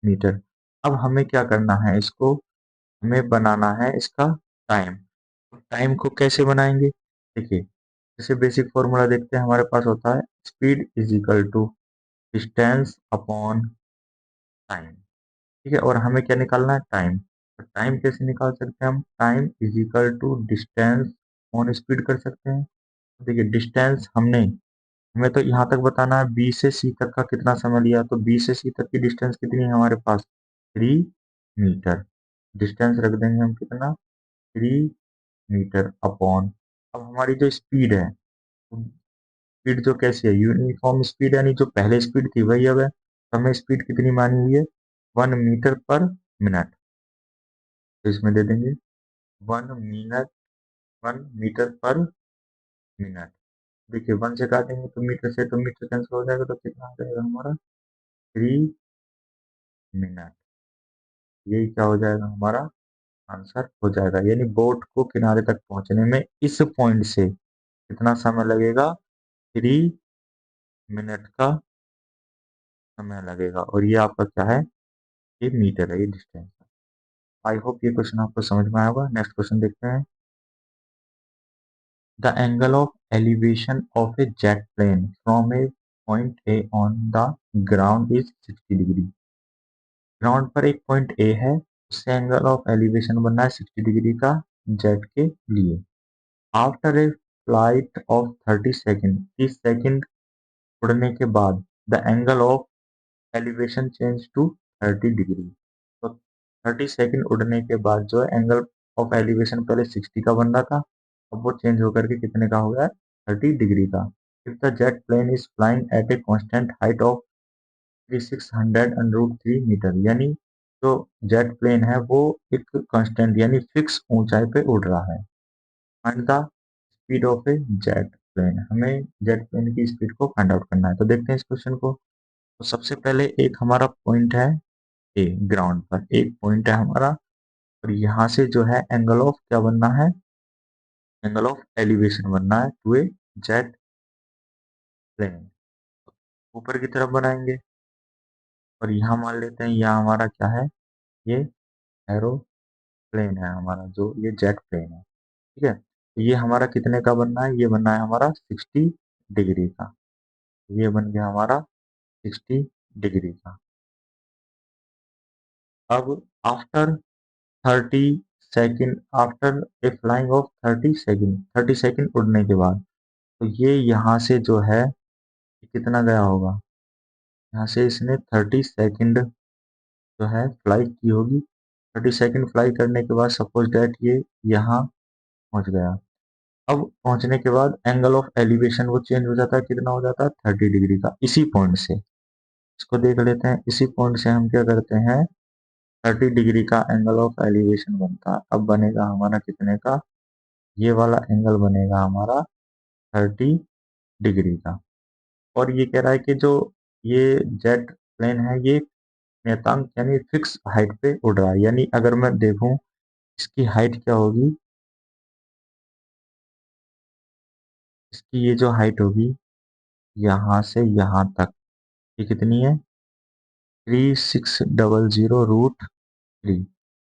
मीटर। अब हमें क्या करना है, इसको हमें बनाना है इसका टाइम। टाइम को कैसे बनाएंगे, देखिए जैसे बेसिक फॉर्मूला देखते हैं, हमारे पास होता है speed is equal to distance upon time. ठीक है, और हमें क्या निकालना है, टाइम। तो टाइम कैसे निकाल सकते हैं हम, time is equal to distance on speed कर सकते हैं। देखिए डिस्टेंस हमें तो यहाँ तक बताना है, बी से सी तक का कितना समय लिया, तो बी से सी तक की डिस्टेंस कितनी है हमारे पास, 3 मीटर। डिस्टेंस रख देंगे हम कितना, 3 मीटर अपॉन, अब हमारी जो स्पीड है, स्पीड जो कैसी है, यूनिफॉर्म स्पीड, यानी जो पहले स्पीड थी वही अब है, तो हमें स्पीड कितनी मानी हुई है, 1 मीटर पर मिनट। तो इसमें दे देंगे 1 मिनट, 1 मीटर पर मिनट। देखिए 1 से काटेंगे तो मीटर से, तो मीटर कैंसिल हो जाएगा, तो कितना आ जाएगा हमारा, 3 मिनट। यही क्या हो जाएगा, हमारा आंसर हो जाएगा। यानी बोट को किनारे तक पहुंचने में इस पॉइंट से कितना समय लगेगा, 3 मिनट का समय लगेगा। और ये आपका क्या है, ये मीटर है, ये डिस्टेंस है। आई होप ये क्वेश्चन आपको समझ में आया होगा। नेक्स्ट क्वेश्चन देखते हैं। The angle of elevation of a jet plane from a point A on the ground is 60 degree. Ground पर एक पॉइंट ए है, उससे एंगल ऑफ एलिवेशन बनना है 60 डिग्री का जेट के लिए। After a flight of 30 second, 30 second उड़ने के बाद the angle of elevation change to 30 degree. तो 30 सेकेंड उड़ने के बाद जो है एंगल ऑफ एलिवेशन पहले 60 का बन रहा था, अब वो चेंज होकर के कितने का हो गया, 30 डिग्री का। If the jet plane is flying at a constant height of 3600√3 metre, यानी जो जेट प्लेन है वो एक कांस्टेंट यानी फिक्स ऊंचाई पे उड़ रहा है। Find the speed of a jet plane, हमें जेट प्लेन की स्पीड को फाइंड आउट करना है। तो देखते हैं इस क्वेश्चन को। तो सबसे पहले एक हमारा पॉइंट है ए, ग्राउंड पर एक पॉइंट है हमारा, और यहाँ से जो है एंगल ऑफ क्या बनना है, एंगल ऑफ एलिवेशन बनना है टू ए जेट प्लेन, ऊपर की तरफ बनाएंगे। और यहाँ मान लेते हैं यहाँ हमारा क्या है, ये एरोप्लेन है हमारा, जो ये जेट प्लेन है। ठीक है, तो ये हमारा कितने का बनना है, ये बनना है हमारा 60 डिग्री का। ये बन गया हमारा 60 डिग्री का। अब after 30 second, after a flying of 30 second, 30 second उड़ने के बाद, तो ये यहाँ से जो है कितना गया होगा, यहाँ से इसने 30 सेकेंड जो है फ्लाई की होगी। 30 सेकेंड फ्लाई करने के बाद सपोज डैट ये यहाँ पहुँच गया। अब पहुँचने के बाद एंगल ऑफ एलिवेशन वो चेंज हो जाता है, कितना हो जाता है, 30 डिग्री का। इसी पॉइंट से इसको देख लेते हैं, इसी पॉइंट से हम क्या करते हैं, 30 डिग्री का एंगल ऑफ एलिवेशन बनता है। अब बनेगा हमारा कितने का, ये वाला एंगल बनेगा हमारा 30 डिग्री का। और ये कह रहा है कि जो ये जेट प्लेन है ये नियतांक यानी फिक्स हाइट पे उड़ रहा है, यानी अगर मैं देखूं इसकी हाइट क्या होगी, इसकी ये जो हाइट होगी यहाँ से यहाँ तक, ये कितनी है, 3600√3।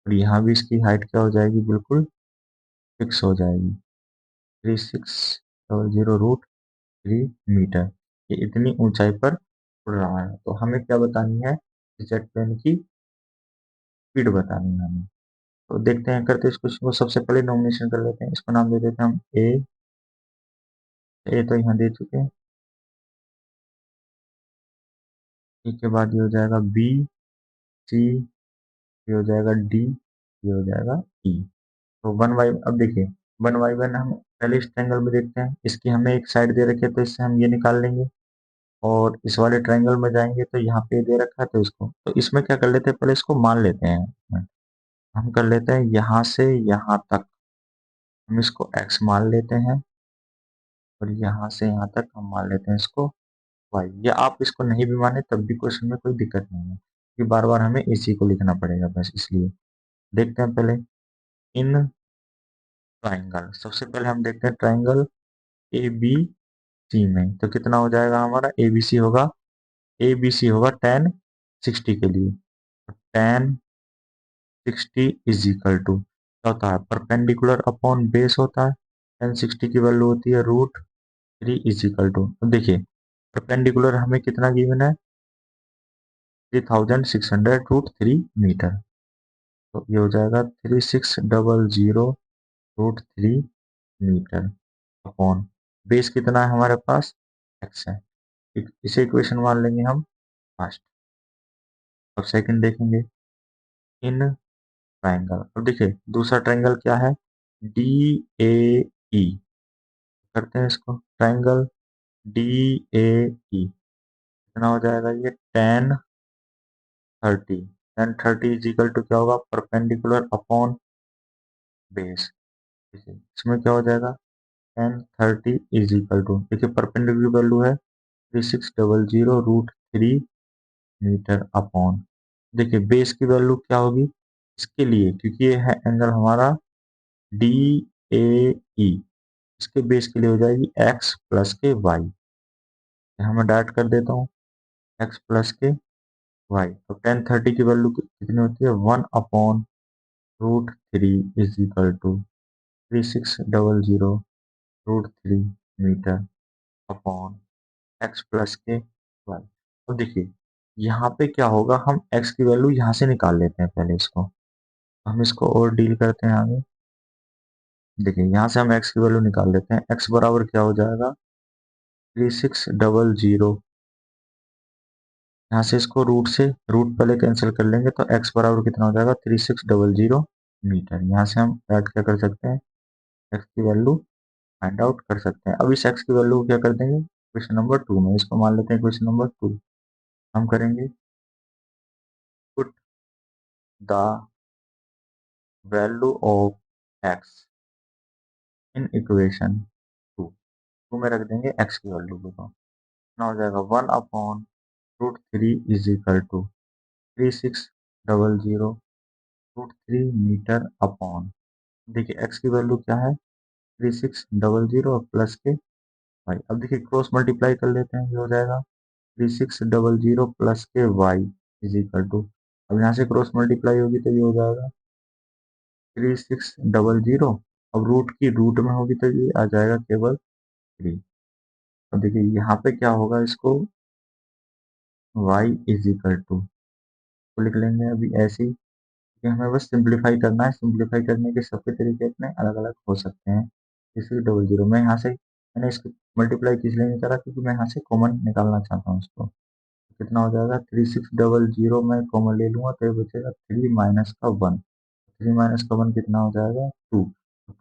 और यहाँ भी इसकी हाइट क्या हो जाएगी, बिल्कुल फिक्स हो जाएगी, 3600√3 मीटर। ये इतनी ऊंचाई पर उड़ रहा है। तो हमें क्या बतानी है, जेट प्लेन की स्पीड बतानी है हमें। तो देखते हैं करते इसको सबसे पहले नॉमिनेशन कर लेते हैं, इसको नाम दे देते हैं हम ए तो यहाँ दे चुके हैं। के बाद ये हो जाएगा बी, सी, ये हो जाएगा डी, ये हो जाएगा ई। तो वन बाई, अब देखिए वन बाई वन हम पहले इस ट्रायंगल में देखते हैं, इसकी हमें एक साइड दे रखी है तो इससे हम ये निकाल लेंगे, और इस वाले ट्रायंगल में जाएंगे तो यहाँ पे दे रखा है तो इसको, तो इसमें क्या कर लेते हैं पहले इसको मान लेते हैं। हम कर लेते हैं यहाँ से यहाँ तक हम इसको x मान लेते हैं, और यहाँ से यहाँ तक हम मान लेते हैं इसको y, या आप इसको नहीं भी माने तब भी क्वेश्चन में कोई दिक्कत नहीं है, कि बार बार हमें इसी को लिखना पड़ेगा बस इसलिए। देखते हैं पहले इन ट्राइंगल, सबसे पहले हम देखते हैं ट्राइंगल ए बी सी में, तो कितना हो जाएगा हमारा ए बी सी होगा, ए बी सी होगा tan 60 के लिए, tan 60 इज इक्वल टू क्या होता है, परपेंडिकुलर अपॉन बेस होता है, tan 60 की वैल्यू होती है √3 इज इक्वल टू, अब देखिए परपेंडिकुलर हमें कितना गिवन है 3600 √3 मीटर, तो ये हो जाएगा 3600 √3 मीटर अपॉन बेस कितना है हमारे पास x है, इसे इक्वेशन मान लेंगे हम फर्स्ट। अब सेकंड देखेंगे इन ट्राइंगल, अब देखिए दूसरा ट्राइंगल क्या है डी ए ई, करते हैं इसको ट्राइंगल डी ए ई, कितना हो जाएगा ये tan 30 इज इक्वल टू क्या होगा परपेंडिकुलर अपॉन बेस, इसमें क्या हो जाएगा tan 30 इज इक्वल टू, देखिए परपेंडिकुलर वैल्यू है 3600 √3 मीटर अपॉन, देखिए बेस की वैल्यू क्या होगी इसके लिए, क्योंकि ये है एंगल हमारा डी ए ई, इसके बेस के लिए हो जाएगी x प्लस के y, यहाँ मैं डायरेक्ट कर देता हूँ x प्लस के y, तो tan 30 की वैल्यू कितनी होती है 1/√3 is equal to 3600 √3 metre upon x plus के y। तो देखिए यहाँ पे क्या होगा, हम x की वैल्यू यहाँ से निकाल लेते हैं पहले इसको, हम इसको और डील करते हैं आगे। देखिए यहाँ से हम x की वैल्यू निकाल लेते हैं, x बराबर क्या हो जाएगा 3600, यहाँ से इसको रूट पहले कैंसिल कर लेंगे तो x बराबर कितना हो जाएगा 3600 मीटर, यहाँ से हम ऐड क्या कर सकते हैं x की वैल्यू फाइंड आउट कर सकते हैं। अब इस x की वैल्यू को क्या कर देंगे क्वेश्चन नंबर 2 में, इसको मान लेते हैं क्वेश्चन नंबर 2, हम करेंगे put the value of x in equation 2 में रख देंगे x की वैल्यू को, तो कितना हो जाएगा 1/√3 is equal to 3600 √3 metre upon, देखिए x की वैल्यू क्या है 3600 प्लस के y, अब देखिए क्रॉस मल्टीप्लाई कर लेते हैं, ये हो जाएगा 3600 प्लस के y इज इक्वल टू, अब यहाँ से क्रॉस मल्टीप्लाई होगी तो ये हो जाएगा 3600, अब रूट की रूट में होगी तो ये आ जाएगा केवल 3। अब देखिए यहाँ पे क्या होगा, इसको y इज इक्वल टू तो लिख लेंगे अभी ऐसे ही, कि हमें बस सिंप्लीफाई करना है, सिंप्लीफाई करने के सबके तरीके अपने अलग अलग हो सकते हैं। 3600 मैं यहाँ से मैंने इसको मल्टीप्लाई इसलिए नहीं करा क्योंकि मैं यहाँ से कॉमन निकालना चाहता हूँ इसको, तो कितना हो जाएगा 3600 मैं कॉमन ले लूंगा तो ये बचेगा 3 माइनस का 1, 3 माइनस का 1 कितना हो जाएगा 2,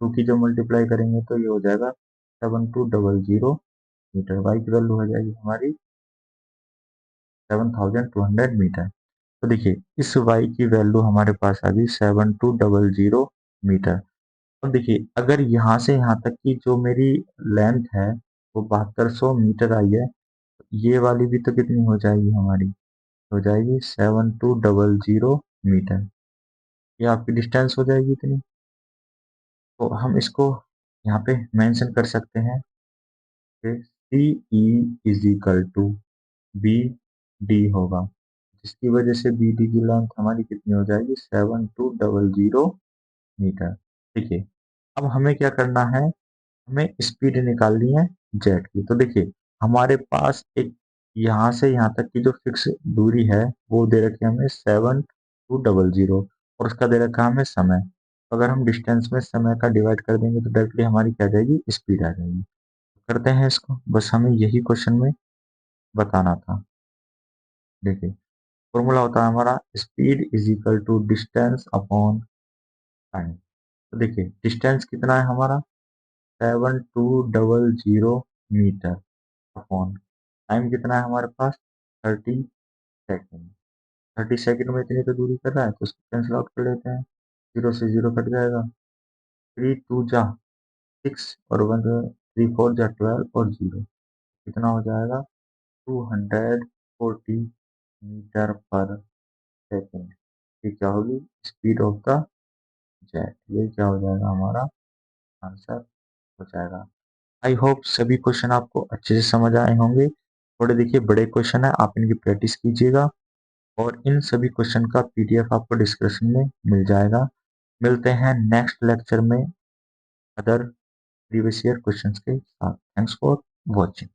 2 की जब मल्टीप्लाई करेंगे तो ये हो जाएगा 7200 मीटर, वाई की वैल्यू हो जाएगी हमारी 7200 मीटर। तो देखिए इस y की वैल्यू हमारे पास आ गई 7200 मीटर। अब देखिए अगर यहाँ से यहाँ तक की जो मेरी लेंथ है वो 7200 मीटर आई है, तो ये वाली भी तो कितनी हो जाएगी हमारी, हो जाएगी 7200 मीटर, ये आपकी डिस्टेंस हो जाएगी इतनी। तो हम इसको यहाँ पे मेंशन कर सकते हैं कि C E is equal to B D होगा, जिसकी वजह से बी डी की लेंथ हमारी कितनी हो जाएगी 7200 मीटर। देखिए अब हमें क्या करना है, हमें स्पीड निकालनी है जेट की, तो देखिए हमारे पास एक यहाँ से यहाँ तक की जो फिक्स दूरी है वो दे रखी है हमें 7200, और उसका दे रखा है हमें समय, अगर हम डिस्टेंस में समय का डिवाइड कर देंगे तो डायरेक्टली हमारी क्या आ जाएगी, स्पीड आ जाएगी। करते हैं इसको, बस हमें यही क्वेश्चन में बताना था। देखिए फॉर्मूला होता है हमारा speed is equal to distance upon time. तो देखिए डिस्टेंस कितना है हमारा 7200 मीटर अपॉन टाइम कितना है हमारे पास 30 सेकेंड। 30 सेकेंड में इतनी तो दूरी कर रहा है तो उसको कैंसिल आउट कर लेते हैं, जीरो से जीरो कट जाएगा, 3 2 जा 6 और 1 3 4 जा 12 और जीरो, कितना हो जाएगा 240 मीटर पर सेकेंड। ये क्या होगी स्पीड ऑफ द जेट, ये क्या हो जाएगा हमारा आंसर हो जाएगा। आई होप सभी क्वेश्चन आपको अच्छे से समझ आए होंगे। थोड़े देखिए बड़े क्वेश्चन है, आप इनकी प्रैक्टिस कीजिएगा और इन सभी क्वेश्चन का पीडीएफ आपको डिस्क्रिप्शन में मिल जाएगा। मिलते हैं नेक्स्ट लेक्चर में अदर प्रीवियस ईयर क्वेश्चंस के साथ। Thanks for watching.